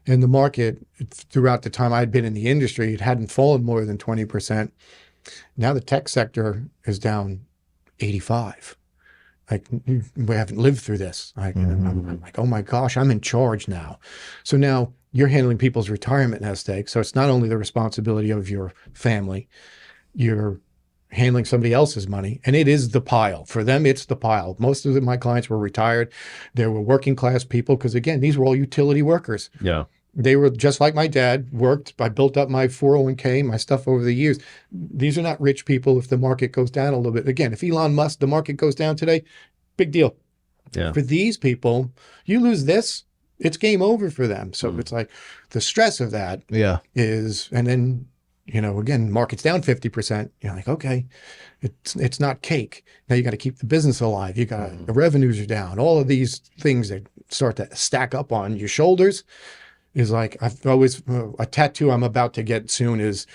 [SPEAKER 1] And the market, throughout the time I'd been in the industry, it hadn't fallen more than 20%. Now the tech sector is down 85. Like, we haven't lived through this. I'm like, oh my gosh, I'm in charge now. So now you're handling people's retirement nest egg. So it's not only the responsibility of your family, you're handling somebody else's money, and it is the pile. For them, it's the pile. Most of my clients were retired. They were working class people because, again, these were all utility workers.
[SPEAKER 2] Yeah.
[SPEAKER 1] They were just like my dad, worked. I built up my 401k, my stuff over the years. These are not rich people if the market goes down a little bit. Again, if Elon Musk, the market goes down today, big deal.
[SPEAKER 2] Yeah.
[SPEAKER 1] For these people, you lose this, it's game over for them. So it's like the stress of that is, and then, again, market's down 50%. You're like, okay, it's not cake. Now you got to keep the business alive. You got the revenues are down. All of these things that start to stack up on your shoulders. Is like, I've always, a tattoo I'm about to get soon is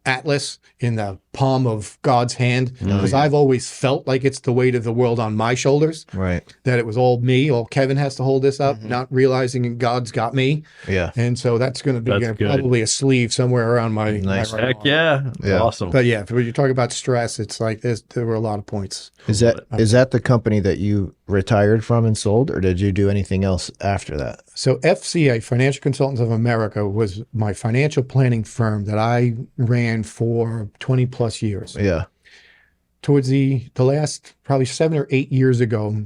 [SPEAKER 1] Atlas in the palm of God's hand, because I've always felt like it's the weight of the world on my shoulders.
[SPEAKER 3] Right.
[SPEAKER 1] That it was all me, all Kevin has to hold this up, not realizing God's got me.
[SPEAKER 3] Yeah.
[SPEAKER 1] And so that's going to be probably a sleeve somewhere around my
[SPEAKER 3] nice.
[SPEAKER 1] my right
[SPEAKER 2] Heck yeah. Awesome.
[SPEAKER 1] But yeah, when you talk about stress, it's like there were a lot of points.
[SPEAKER 3] Is that the company that you retired from and sold, or did you do anything else after that?
[SPEAKER 1] So FCA, Financial Consultants of America, was my financial planning firm that I ran for 20 plus years.
[SPEAKER 3] Yeah.
[SPEAKER 1] Towards the last probably 7 or 8 years ago,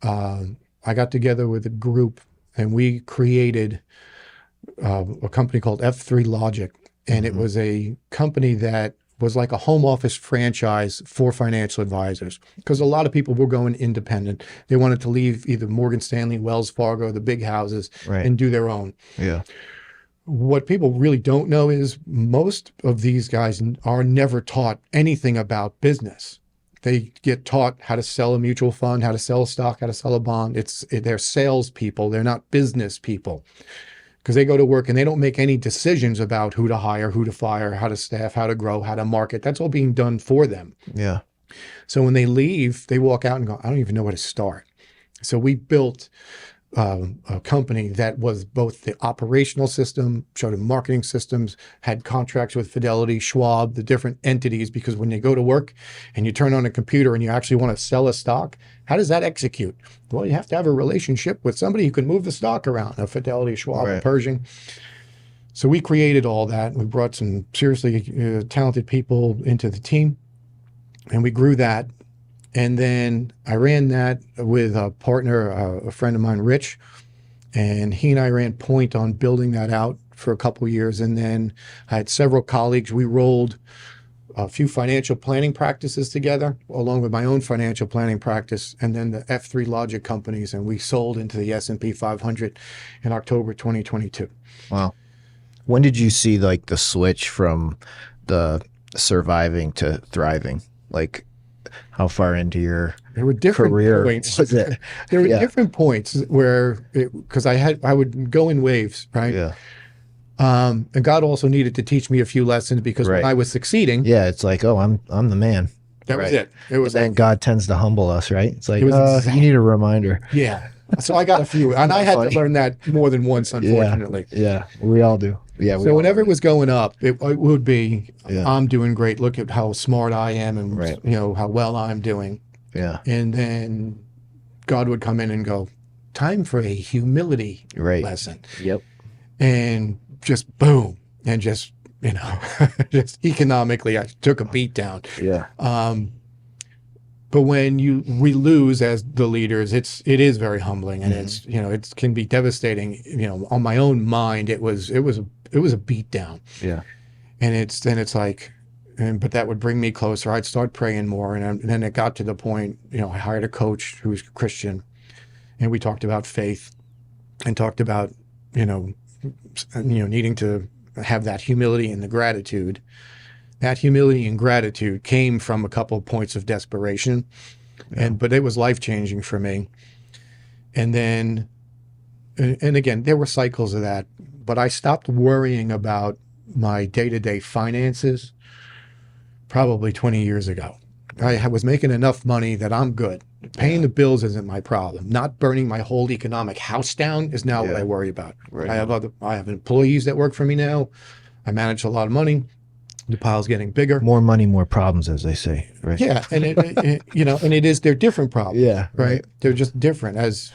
[SPEAKER 1] I got together with a group and we created a company called F3 Logic. And it was a company that was like a home office franchise for financial advisors, because a lot of people were going independent. They wanted to leave either Morgan Stanley, Wells Fargo, the big houses, and do their own.
[SPEAKER 3] Yeah.
[SPEAKER 1] What people really don't know is most of these guys are never taught anything about business. They get taught how to sell a mutual fund, how to sell a stock, how to sell a bond. They're salespeople. They're not business people. Because they go to work and they don't make any decisions about who to hire, who to fire, how to staff, how to grow, how to market. That's all being done for them.
[SPEAKER 3] Yeah.
[SPEAKER 1] So when they leave, they walk out and go, I don't even know where to start. So we built a company that was both the operational system, showed them marketing systems, had contracts with Fidelity, Schwab, the different entities, because when you go to work and you turn on a computer and you actually want to sell a stock, how does that execute? Well, you have to have a relationship with somebody who can move the stock around, a Fidelity, Schwab, a Pershing. So we created all that. We brought some seriously talented people into the team, and we grew that. And then I ran that with a partner, a friend of mine, Rich, and he and I ran point on building that out for a couple of years. And then I had several colleagues. We rolled a few financial planning practices together, along with my own financial planning practice, and then the F3 Logic companies, and we sold into the S&P 500 in October 2022.
[SPEAKER 3] Wow. When did you see like the switch from the surviving to thriving? Like, how far into your
[SPEAKER 1] there were different
[SPEAKER 3] career
[SPEAKER 1] points.
[SPEAKER 3] was it?
[SPEAKER 1] There were
[SPEAKER 3] Yeah.
[SPEAKER 1] different points where, because I would go in waves, right?
[SPEAKER 3] Yeah.
[SPEAKER 1] And God also needed to teach me a few lessons, because when
[SPEAKER 3] Right.
[SPEAKER 1] I was succeeding,
[SPEAKER 3] Yeah, it's like, oh, I'm the man.
[SPEAKER 1] that was
[SPEAKER 3] Right.
[SPEAKER 1] it. It was
[SPEAKER 3] And
[SPEAKER 1] like,
[SPEAKER 3] God tends to humble us, right? It's like,
[SPEAKER 1] It was
[SPEAKER 3] you need a reminder.
[SPEAKER 1] yeah. So I got a few, and I had to learn that more than once, unfortunately.
[SPEAKER 3] Yeah, we all do. Yeah.
[SPEAKER 1] So whenever it was going up, it would be,
[SPEAKER 3] Yeah.
[SPEAKER 1] I'm doing great. Look at how smart I am, and
[SPEAKER 3] Right.
[SPEAKER 1] how well I'm doing.
[SPEAKER 3] Yeah.
[SPEAKER 1] And then God would come in and go, time for a humility
[SPEAKER 3] Right.
[SPEAKER 1] lesson.
[SPEAKER 3] Yep.
[SPEAKER 1] And just boom, and just, just economically, I took a beat down.
[SPEAKER 3] Yeah.
[SPEAKER 1] But when we lose as the leaders, it is very humbling, and it's, it can be devastating. On my own mind, it was a beat down.
[SPEAKER 3] Yeah.
[SPEAKER 1] And it's like, but that would bring me closer. I'd start praying more, and then it got to the point, I hired a coach who was Christian, and we talked about faith, and talked about, needing to have that humility and the gratitude. That humility and gratitude came from a couple of points of desperation, but it was life-changing for me. And then, and again, there were cycles of that, but I stopped worrying about my day-to-day finances probably 20 years ago. I was making enough money that I'm good. Paying the bills isn't my problem. Not burning my whole economic house down is now what I worry about.
[SPEAKER 3] Right.
[SPEAKER 1] I have employees that work for me now. I manage a lot of money. The pile's getting bigger.
[SPEAKER 3] More money, more problems, as they say. Right.
[SPEAKER 1] Yeah, and they're different problems.
[SPEAKER 3] Yeah.
[SPEAKER 1] Right. They're just different. As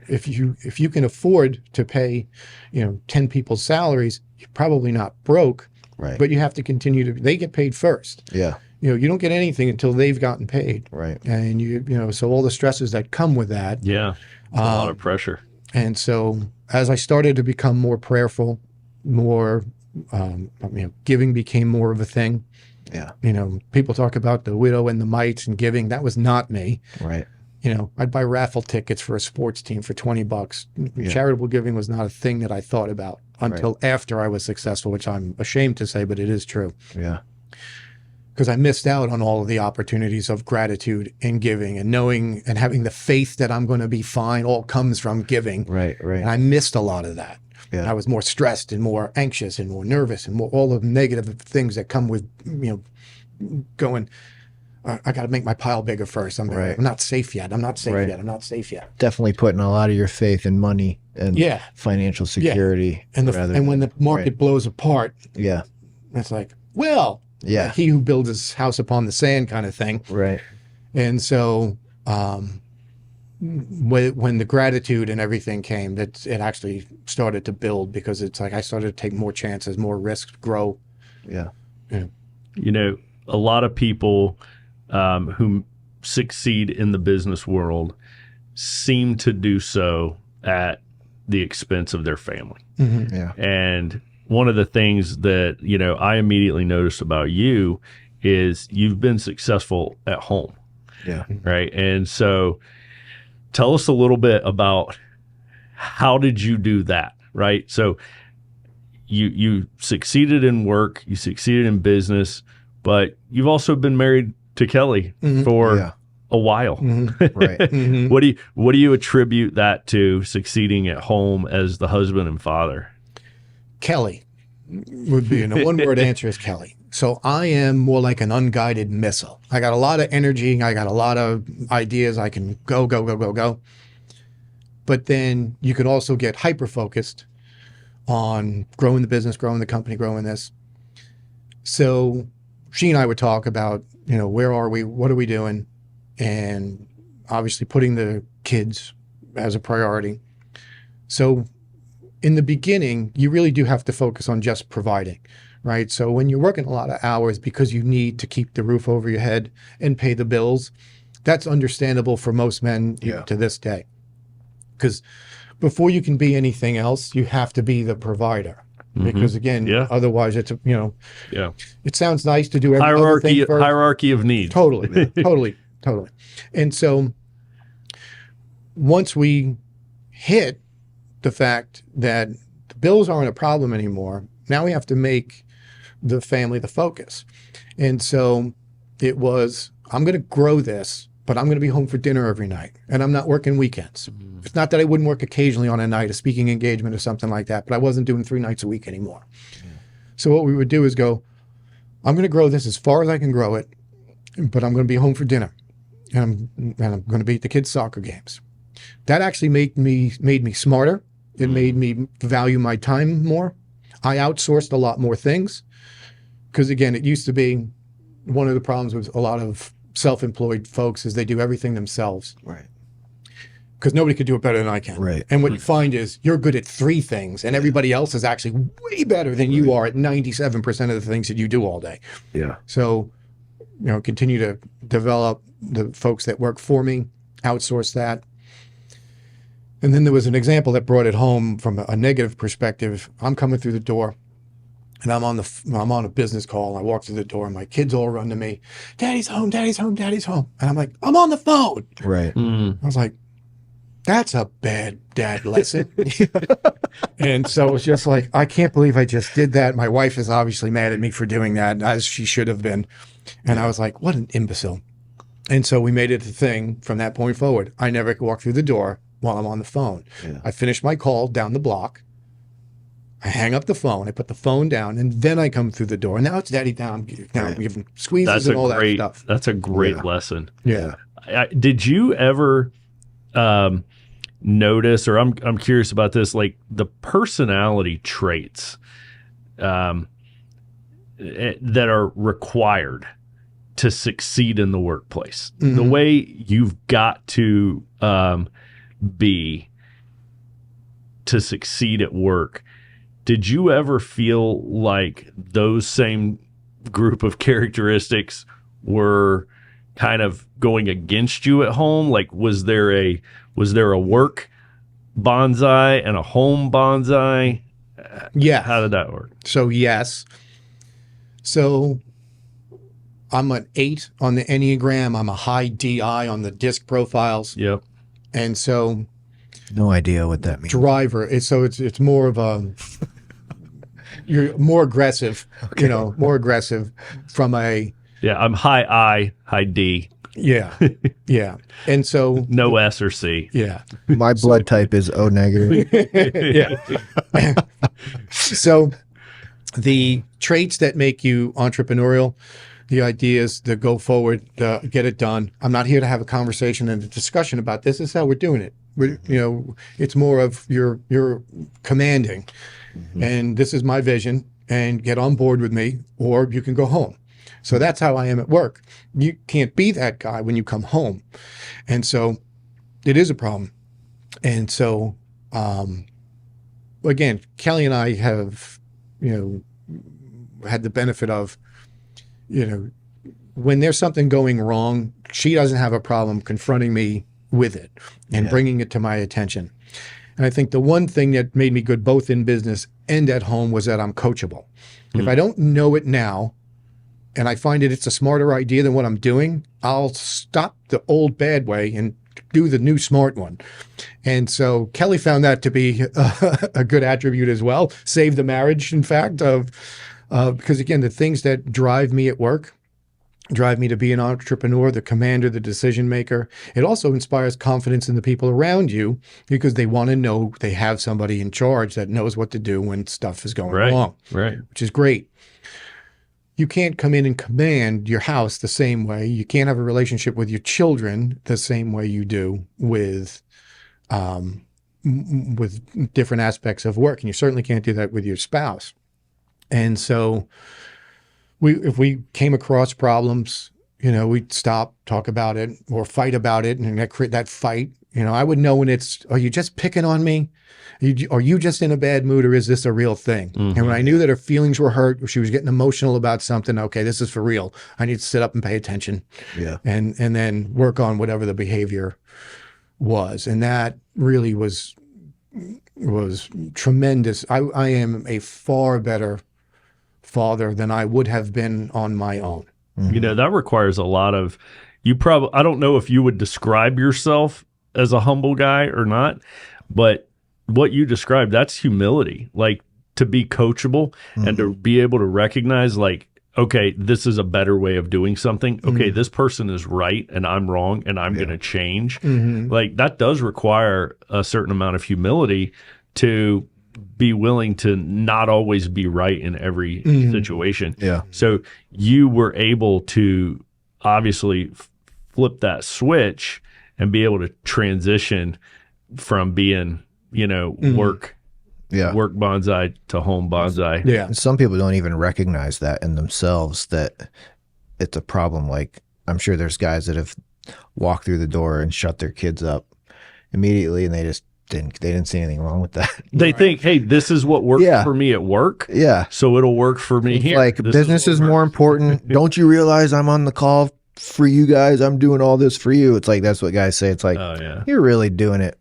[SPEAKER 1] if you can afford to pay, 10 people's salaries, you're probably not broke.
[SPEAKER 3] Right.
[SPEAKER 1] But you have to continue they get paid first.
[SPEAKER 3] Yeah.
[SPEAKER 1] You don't get anything until they've gotten paid.
[SPEAKER 3] Right.
[SPEAKER 1] And so all the stresses that come with that.
[SPEAKER 2] Yeah. It's a lot of pressure.
[SPEAKER 1] And so as I started to become more prayerful, more, giving became more of a thing.
[SPEAKER 3] Yeah.
[SPEAKER 1] People talk about the widow and the mites and giving. That was not me.
[SPEAKER 3] Right.
[SPEAKER 1] I'd buy raffle tickets for a sports team for $20.
[SPEAKER 3] Yeah.
[SPEAKER 1] Charitable giving was not a thing that I thought about until after I was successful, which I'm ashamed to say, but it is true.
[SPEAKER 3] Yeah.
[SPEAKER 1] Because I missed out on all of the opportunities of gratitude and giving, and knowing and having the faith that I'm going to be fine all comes from giving.
[SPEAKER 3] Right. Right.
[SPEAKER 1] And I missed a lot of that.
[SPEAKER 3] Yeah.
[SPEAKER 1] I was more stressed and more anxious and more nervous and more all of the negative things that come with, going, I got to make my pile bigger first. I'm not safe yet. I'm not safe
[SPEAKER 3] Right.
[SPEAKER 1] yet. I'm not safe yet.
[SPEAKER 3] Definitely putting a lot of your faith in money and financial security.
[SPEAKER 1] And when the market blows apart,
[SPEAKER 3] Yeah.
[SPEAKER 1] it's like, well,
[SPEAKER 3] Yeah.
[SPEAKER 1] like he who builds his house upon the sand kind of thing.
[SPEAKER 3] Right.
[SPEAKER 1] And so when the gratitude and everything came, it actually started to build, because it's like I started to take more chances, more risks, grow.
[SPEAKER 3] Yeah.
[SPEAKER 2] A lot of people who succeed in the business world seem to do so at the expense of their family.
[SPEAKER 1] Mm-hmm.
[SPEAKER 3] Yeah.
[SPEAKER 2] And one of the things that, I immediately noticed about you is you've been successful at home.
[SPEAKER 3] Yeah.
[SPEAKER 2] Right. And so tell us a little bit about how did you do that? Right. So you succeeded in work, you succeeded in business, but you've also been married to Kelly for a while.
[SPEAKER 1] Mm-hmm.
[SPEAKER 3] Right.
[SPEAKER 1] Mm-hmm.
[SPEAKER 2] What do you attribute that to, succeeding at home as the husband and father?
[SPEAKER 1] Kelly would be, the one word answer is Kelly. So I am more like an unguided missile. I got a lot of energy. I got a lot of ideas. I can go. But then you could also get hyper-focused on growing the business, growing the company, growing this. So she and I would talk about, where are we? What are we doing? And obviously putting the kids as a priority. So in the beginning, you really do have to focus on just providing, right? So when you're working a lot of hours because you need to keep the roof over your head and pay the bills, that's understandable for most men to this day. Because before you can be anything else, you have to be the provider. Because again, otherwise it's, it sounds nice to do every other thing first.
[SPEAKER 2] Hierarchy of needs.
[SPEAKER 1] Totally. And so once we hit the fact that the bills aren't a problem anymore, now we have to make the family the focus. And so it was I'm going to grow this, but I'm going to be home for dinner every night, and I'm not working weekends. It's not that I wouldn't work occasionally on a night, a speaking engagement or something like that, but I wasn't doing 3 nights a week anymore. So what we would do is go, I'm going to grow this as far as I can grow it, but I'm going to be home for dinner, and I'm going to be at the kids' soccer games. That actually made me smarter. It made me value my time more. I outsourced a lot more things because, again, it used to be one of the problems with a lot of self-employed folks is they do everything themselves.
[SPEAKER 3] Right.
[SPEAKER 1] Because nobody could do it better than I can.
[SPEAKER 3] Right.
[SPEAKER 1] And what you find is you're good at 3 things and everybody else is actually way better than you are at 97% of the things that you do all day.
[SPEAKER 3] Yeah.
[SPEAKER 1] So, continue to develop the folks that work for me, outsource that. And then there was an example that brought it home from a negative perspective. I'm coming through the door and I'm on a business call. I walk through the door and my kids all run to me. Daddy's home, Daddy's home, Daddy's home. And I'm like, I'm on the phone.
[SPEAKER 3] Right.
[SPEAKER 1] I was like, that's a bad dad lesson. And so it was just like, I can't believe I just did that. My wife is obviously mad at me for doing that, as she should have been. And I was like, what an imbecile. And so we made it a thing from that point forward. I never walk through the door while I'm on the phone. Yeah. I finish my call down the block. I hang up the phone. I put the phone down, and then I come through the door. And now it's daddy down. Now I'm giving squeezes and all that stuff.
[SPEAKER 2] That's a great lesson.
[SPEAKER 1] Yeah.
[SPEAKER 2] Did you ever notice, or I'm curious about this, like the personality traits that are required to succeed in the workplace? Mm-hmm. The way you've got to be to succeed at work. Did you ever feel like those same group of characteristics were kind of going against you at home? Like, was there a work Banzai and a home Banzai?
[SPEAKER 1] Yeah.
[SPEAKER 2] How did that work?
[SPEAKER 1] So, yes. So I'm an 8 on the Enneagram. I'm a high DI on the DISC profiles.
[SPEAKER 2] Yep.
[SPEAKER 1] And so,
[SPEAKER 3] no idea what that means.
[SPEAKER 1] Driver. It's more of a, you're more aggressive, okay. More aggressive from a.
[SPEAKER 2] Yeah, I'm high I, high D.
[SPEAKER 1] Yeah. Yeah. And so.
[SPEAKER 2] No S or C.
[SPEAKER 1] Yeah.
[SPEAKER 3] My blood type is O negative.
[SPEAKER 1] Yeah. So the traits that make you entrepreneurial, the ideas, the go forward, the get it done. I'm not here to have a conversation and a discussion about this. This is how we're doing it. It's more of you're commanding, and this is my vision, and get on board with me, or you can go home. So that's how I am at work. You can't be that guy when you come home, and so it is a problem. And so, again, Kelly and I have, had the benefit of, when there's something going wrong, she doesn't have a problem confronting me with it and bringing it to my attention. And I think the one thing that made me good both in business and at home was that I'm coachable. If I don't know it now and I find it's a smarter idea than what I'm doing, I'll stop the old bad way and do the new smart one. And so Kelly found that to be a good attribute as well. Saved the marriage, in fact, because again, the things that drive me at work drive me to be an entrepreneur, the commander, the decision maker. It also inspires confidence in the people around you because they want to know they have somebody in charge that knows what to do when stuff is going wrong,
[SPEAKER 2] right?
[SPEAKER 1] Which is great. You can't come in and command your house the same way. You can't have a relationship with your children the same way you do with different aspects of work. And you certainly can't do that with your spouse. And so if we came across problems, we'd stop, talk about it, or fight about it, and that fight. I would know when are you just picking on me? Are you just in a bad mood, or is this a real thing? Mm-hmm. And when I knew that her feelings were hurt, or she was getting emotional about something, okay, this is for real. I need to sit up and pay attention.
[SPEAKER 3] Yeah.
[SPEAKER 1] And then work on whatever the behavior was. And that really was tremendous. I am a far better father than I would have been on my own.
[SPEAKER 2] Mm-hmm. That requires a lot of, I don't know if you would describe yourself as a humble guy or not, but what you described, that's humility, like to be coachable and to be able to recognize, like, okay, this is a better way of doing something. Okay, this person is right and I'm wrong and I'm going to change. Like that does require a certain amount of humility to be willing to not always be right in every situation.
[SPEAKER 3] Yeah.
[SPEAKER 2] So you were able to obviously flip that switch and be able to transition from being, work bonsai to home bonsai.
[SPEAKER 1] Yeah.
[SPEAKER 3] And some people don't even recognize that in themselves, that it's a problem. Like, I'm sure there's guys that have walked through the door and shut their kids up immediately, and they didn't see anything wrong with that.
[SPEAKER 2] They think, hey, this is what worked
[SPEAKER 3] Yeah.
[SPEAKER 2] for me at work.
[SPEAKER 3] Yeah.
[SPEAKER 2] So it'll work for me here.
[SPEAKER 3] Like,
[SPEAKER 2] This
[SPEAKER 3] business is
[SPEAKER 2] what
[SPEAKER 3] more
[SPEAKER 2] works.
[SPEAKER 3] important. Don't you realize I'm on the call for you guys? I'm doing all this for you. It's like, that's what guys say. It's like,
[SPEAKER 2] Oh, yeah.
[SPEAKER 3] you're really doing it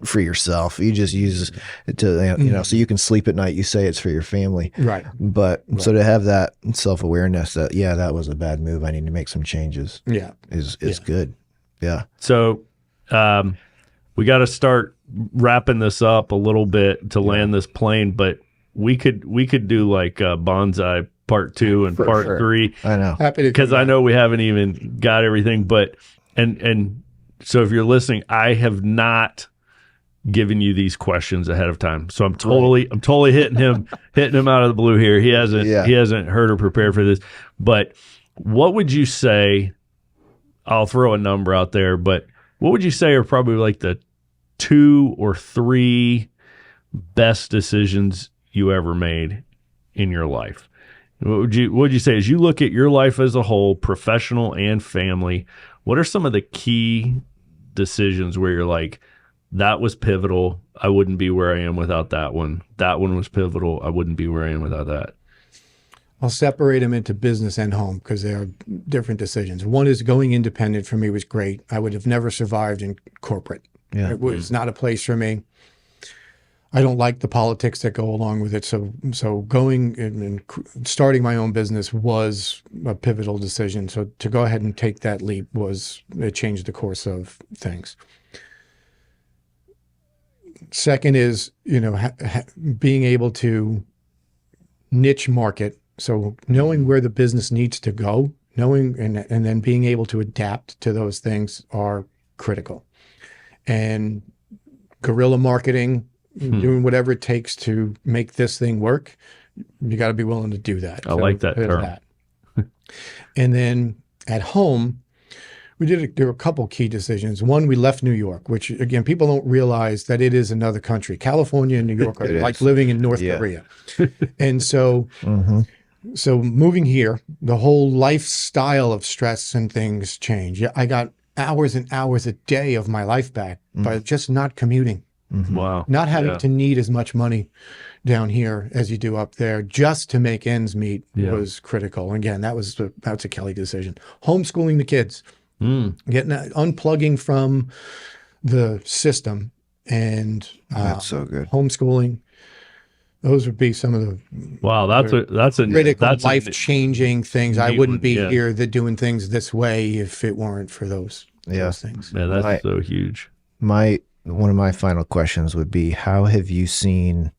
[SPEAKER 3] for yourself. You just use it to, so you can sleep at night. You say it's for your family.
[SPEAKER 1] Right.
[SPEAKER 3] But so to have that self-awareness that, that was a bad move, I need to make some changes,
[SPEAKER 1] Yeah.
[SPEAKER 3] is good. Yeah.
[SPEAKER 2] So we got to start wrapping this up a little bit to land this plane, but we could do like bonsai part 2 and part
[SPEAKER 3] sure.
[SPEAKER 2] 3.
[SPEAKER 3] I know.
[SPEAKER 1] Happy to,
[SPEAKER 2] Because I know we haven't even got everything, but and so if you're listening, I have not given you these questions ahead of time, so I'm totally hitting him out of the blue here. He hasn't heard or prepared for this. But what would you say? I'll throw a number out there, but what would you say are probably like the 2 or 3 best decisions you ever made in your life? What would you say as you look at your life as a whole, professional and family? What are some of the key decisions where you're like, that was pivotal, I wouldn't be where I am without that one. That one was pivotal, I wouldn't be where I am without that.
[SPEAKER 1] I'll separate them into business and home because they are different decisions. One is going independent for me was great. I would have never survived in corporate.
[SPEAKER 3] Yeah.
[SPEAKER 1] It was not a place for me. I don't like the politics that go along with it. So going and starting my own business was a pivotal decision. So to go ahead and take that leap it changed the course of things. Second is, being able to niche market. So knowing where the business needs to go, and then being able to adapt to those things are critical. And guerrilla marketing, doing whatever it takes to make this thing work, you got to be willing to do that.
[SPEAKER 2] I like that term.
[SPEAKER 1] And then at home, there were a couple key decisions. One, we left New York, which again, people don't realize that it is another country. California and New York are like living in North Korea. And so, so moving here, the whole lifestyle of stress and things change. I got hours and hours a day of my life back by just not commuting.
[SPEAKER 2] Wow.
[SPEAKER 1] Not having to need as much money down here as you do up there just to make ends meet was critical. And again, that's a Kelly decision. Homeschooling the kids, unplugging from the system, and
[SPEAKER 3] That's so good.
[SPEAKER 1] homeschooling. Those would be some of the
[SPEAKER 2] critical
[SPEAKER 1] life-changing things. I wouldn't be
[SPEAKER 2] yeah.
[SPEAKER 1] here doing things this way if it weren't for those things.
[SPEAKER 2] Yeah, that's so huge.
[SPEAKER 3] One of my final questions would be, how have you seen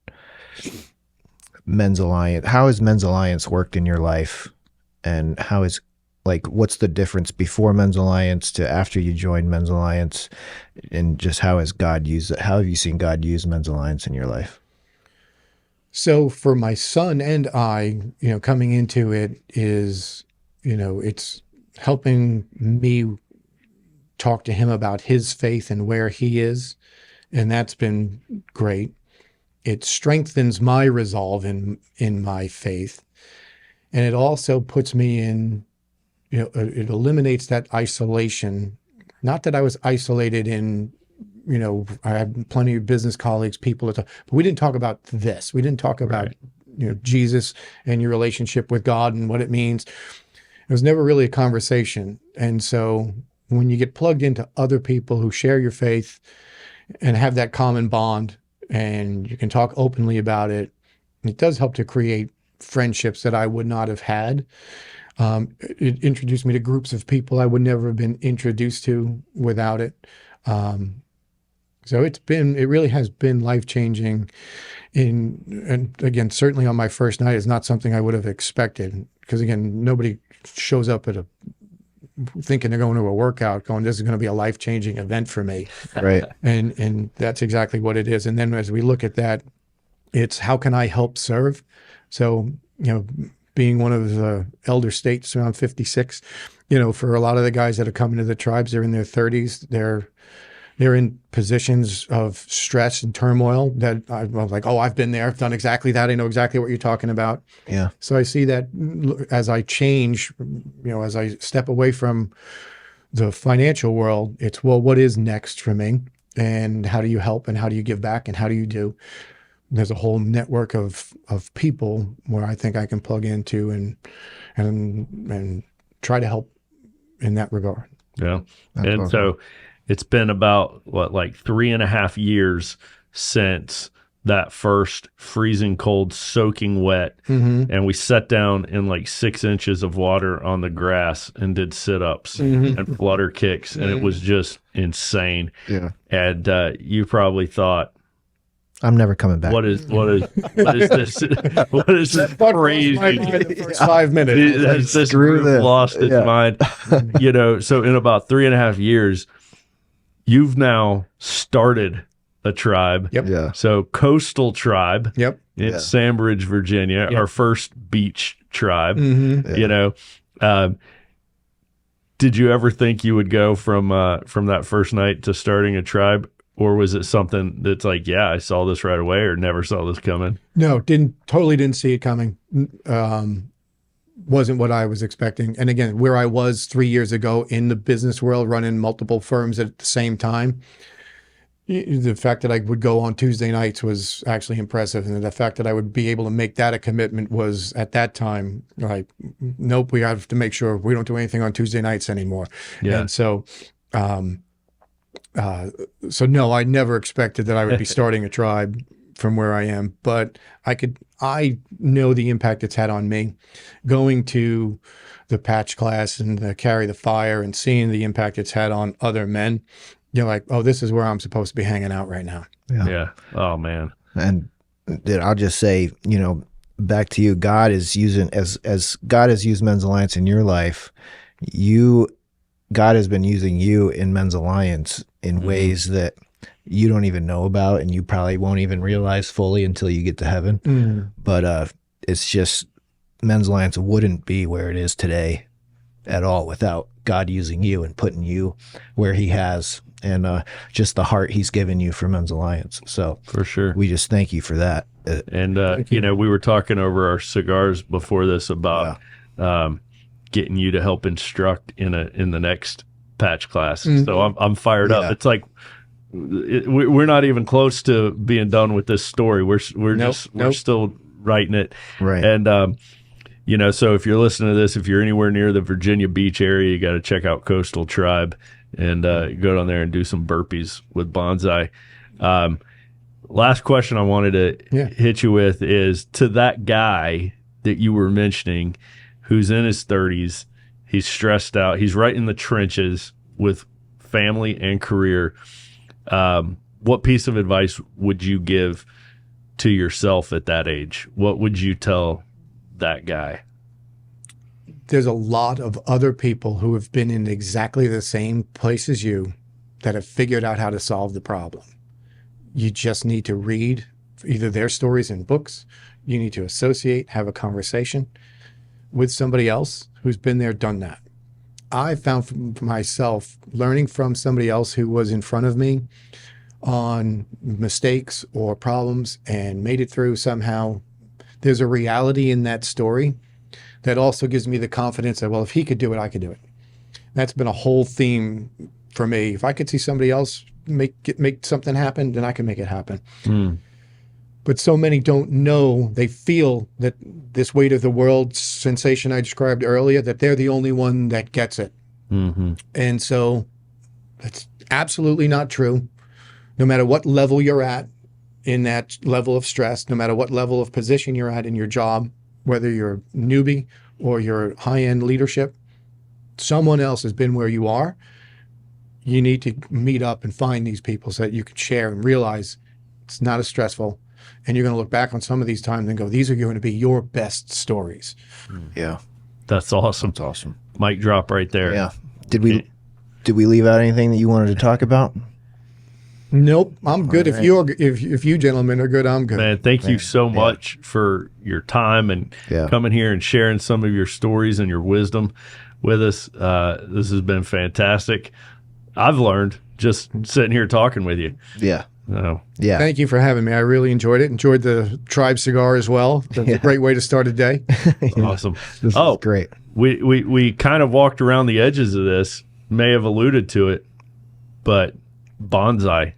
[SPEAKER 3] Men's Alliance? How has Men's Alliance worked in your life? And what's the difference before Men's Alliance to after you joined Men's Alliance? And just how has God used it? How have you seen God use Men's Alliance in your life?
[SPEAKER 1] So for my son and I, coming into it is, it's helping me talk to him about his faith and where he is. And that's been great. It strengthens my resolve in my faith. And it also puts me in, it eliminates that isolation. Not that I was isolated in, I had plenty of business colleagues, people, but we didn't talk about this. We didn't talk about, Jesus and your relationship with God and what it means. It was never really a conversation. And so when you get plugged into other people who share your faith and have that common bond, and you can talk openly about it, it does help to create friendships that I would not have had. It introduced me to groups of people I would never have been introduced to without it. So it really has been life-changing. and again, certainly on my first night is not something I would have expected, because again, nobody shows up at a thinking they're going to a workout going, this is going to be a life-changing event for me.
[SPEAKER 3] Right.
[SPEAKER 1] And that's exactly what it is. And then as we look at that, it's how can I help serve? So, being one of the elder states around 56, for a lot of the guys that are coming to the tribes, they're in their 30s, they're in positions of stress and turmoil that I'm like, oh, I've been there, I've done exactly that. I know exactly what you're talking about.
[SPEAKER 3] Yeah.
[SPEAKER 1] So I see that as I change, as I step away from the financial world, it's, well, what is next for me? And how do you help? And how do you give back? And how do you do? There's a whole network of people where I think I can plug into and try to help in that regard.
[SPEAKER 2] Yeah.
[SPEAKER 3] That's
[SPEAKER 2] and
[SPEAKER 3] awesome.
[SPEAKER 2] So it's been about like 3.5 years since that first freezing cold, soaking wet. And we sat down in like 6 inches of water on the grass and did sit-ups and flutter kicks. And it was just insane.
[SPEAKER 3] Yeah.
[SPEAKER 2] And you probably thought,
[SPEAKER 3] I'm never coming back.
[SPEAKER 2] what is this? What is this crazy?
[SPEAKER 1] The first 5 minutes.
[SPEAKER 2] Has this
[SPEAKER 3] Screw
[SPEAKER 2] group
[SPEAKER 3] this.
[SPEAKER 2] lost its
[SPEAKER 3] Yeah.
[SPEAKER 2] mind? So in about 3.5 years, you've now started a tribe.
[SPEAKER 1] Yep.
[SPEAKER 3] Yeah.
[SPEAKER 2] So Coastal Tribe
[SPEAKER 1] Yep.
[SPEAKER 2] in
[SPEAKER 3] Yeah.
[SPEAKER 2] Sandbridge, Virginia,
[SPEAKER 1] Yep.
[SPEAKER 2] our first beach tribe.
[SPEAKER 3] Yeah.
[SPEAKER 2] Did you ever think you would go from that first night to starting a tribe? Or was it something that's like, yeah, I saw this right away, or never saw this coming?
[SPEAKER 1] No, totally didn't see it coming. Wasn't what I was expecting. And again, where I was 3 years ago in the business world, running multiple firms at the same time, the fact that I would go on Tuesday nights was actually impressive. And the fact that I would be able to make that a commitment was, at that time, like, nope, we have to make sure we don't do anything on Tuesday nights anymore.
[SPEAKER 2] Yeah.
[SPEAKER 1] And so, no, I never expected that I would be starting a tribe from where I am, but I know the impact it's had on me going to the patch class and the carry the fire and seeing the impact it's had on other men. You're like, oh, this is where I'm supposed to be hanging out right now.
[SPEAKER 2] Yeah. Oh man.
[SPEAKER 3] And I'll just say, back to you, God is using, as God has used Men's Alliance in your life, God has been using you in Men's Alliance in ways that you don't even know about, and you probably won't even realize fully until you get to heaven. But it's just, Men's Alliance wouldn't be where it is today at all without God using you and putting you where he has, and just the heart he's given you for Men's Alliance. So
[SPEAKER 2] For sure.
[SPEAKER 3] we just thank you for that.
[SPEAKER 2] And we were talking over our cigars before this about getting you to help instruct in the next patch class. So I'm fired up. It's like we're not even close to being done with this story. We're still writing it.
[SPEAKER 3] Right.
[SPEAKER 2] And so if you're listening to this, if you're anywhere near the Virginia Beach area, you got to check out Coastal Tribe and go down there and do some burpees with Banzai. Last question I wanted to hit you with is, to that guy that you were mentioning who's in his 30s, he's stressed out, he's right in the trenches with family and career. What piece of advice would you give to yourself at that age? What would you tell that guy?
[SPEAKER 1] There's a lot of other people who have been in exactly the same place as you that have figured out how to solve the problem. You just need to read either their stories in books, you need to associate, have a conversation with somebody else who's been there, done that. I found for myself, learning from somebody else who was in front of me on mistakes or problems and made it through somehow, there's a reality in that story that also gives me the confidence that, well, if he could do it, I could do it. That's been a whole theme for me. If I could see somebody else make something happen, then I can make it happen. But so many don't know. They feel that this weight of the world sensation I described earlier, that they're the only one that gets it. And so that's absolutely not true. No matter what level you're at in that level of stress, no matter what level of position you're at in your job, whether you're newbie or you're high-end leadership, someone else has been where you are. You need to meet up and find these people so that you can share and realize it's not as stressful. And you're going to look back on some of these times and go, these are going to be your best stories.
[SPEAKER 3] Yeah.
[SPEAKER 2] That's awesome.
[SPEAKER 3] That's awesome.
[SPEAKER 2] Mic drop right there.
[SPEAKER 3] Yeah. Did we leave out anything that you wanted to talk about?
[SPEAKER 1] Nope, I'm good.
[SPEAKER 3] right.
[SPEAKER 1] If you gentlemen are good, I'm good.
[SPEAKER 2] Man, thank you so much for your time and coming here and sharing some of your stories and your wisdom with us. This has been fantastic. I've learned just sitting here talking with you.
[SPEAKER 3] Yeah. Yeah.
[SPEAKER 1] Thank you for having me. I really enjoyed it. Enjoyed the Tribe cigar as well. That's a great way to start a day.
[SPEAKER 2] Awesome.
[SPEAKER 3] This is great.
[SPEAKER 2] We kind of walked around the edges of this, may have alluded to it, but Banzai.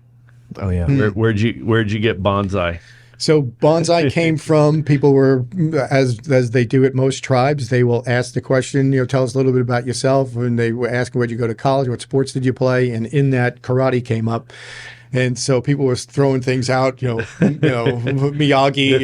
[SPEAKER 3] Oh yeah.
[SPEAKER 2] Where'd you get Banzai?
[SPEAKER 1] So Banzai came from people were, as they do at most tribes, they will ask the question, tell us a little bit about yourself. And they were asking, where'd you go to college? What sports did you play? And in that, karate came up. And so people were throwing things out, Miyagi,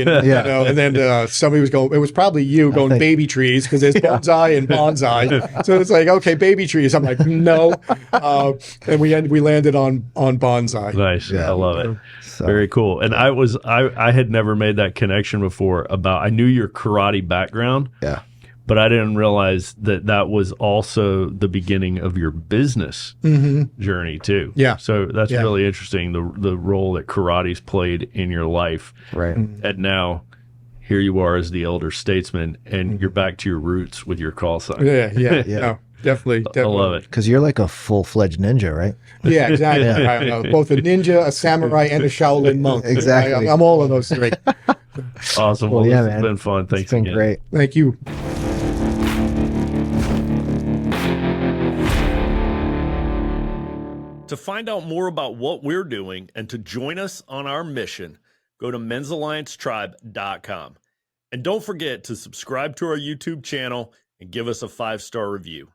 [SPEAKER 1] and then somebody was going. It was probably you going baby trees because there's bonsai and bonsai. So it's like, okay, baby trees. I'm like, no, and we landed on bonsai.
[SPEAKER 2] Nice, I love it.
[SPEAKER 3] So.
[SPEAKER 2] Very cool. And I had never made that connection before. I knew your karate background.
[SPEAKER 3] Yeah.
[SPEAKER 2] But I didn't realize that was also the beginning of your business journey too.
[SPEAKER 1] Yeah.
[SPEAKER 2] So that's really interesting, the role that karate's played in your life.
[SPEAKER 3] Right.
[SPEAKER 2] And now here you are as the elder statesman, and you're back to your roots with your call sign.
[SPEAKER 1] Yeah. No, definitely.
[SPEAKER 2] I love it.
[SPEAKER 3] Because you're like a full-fledged ninja, right?
[SPEAKER 1] Yeah, exactly. I know. Both a ninja, a samurai, and a Shaolin monk.
[SPEAKER 3] Exactly.
[SPEAKER 1] I'm all of those three.
[SPEAKER 2] Awesome.
[SPEAKER 3] Well,
[SPEAKER 2] This
[SPEAKER 3] man.
[SPEAKER 2] has been fun. Thanks
[SPEAKER 3] It's been
[SPEAKER 2] again.
[SPEAKER 3] great.
[SPEAKER 1] Thank you.
[SPEAKER 4] To find out more about what we're doing and to join us on our mission, go to men'salliancetribe.com. And don't forget to subscribe to our YouTube channel and give us a 5-star review.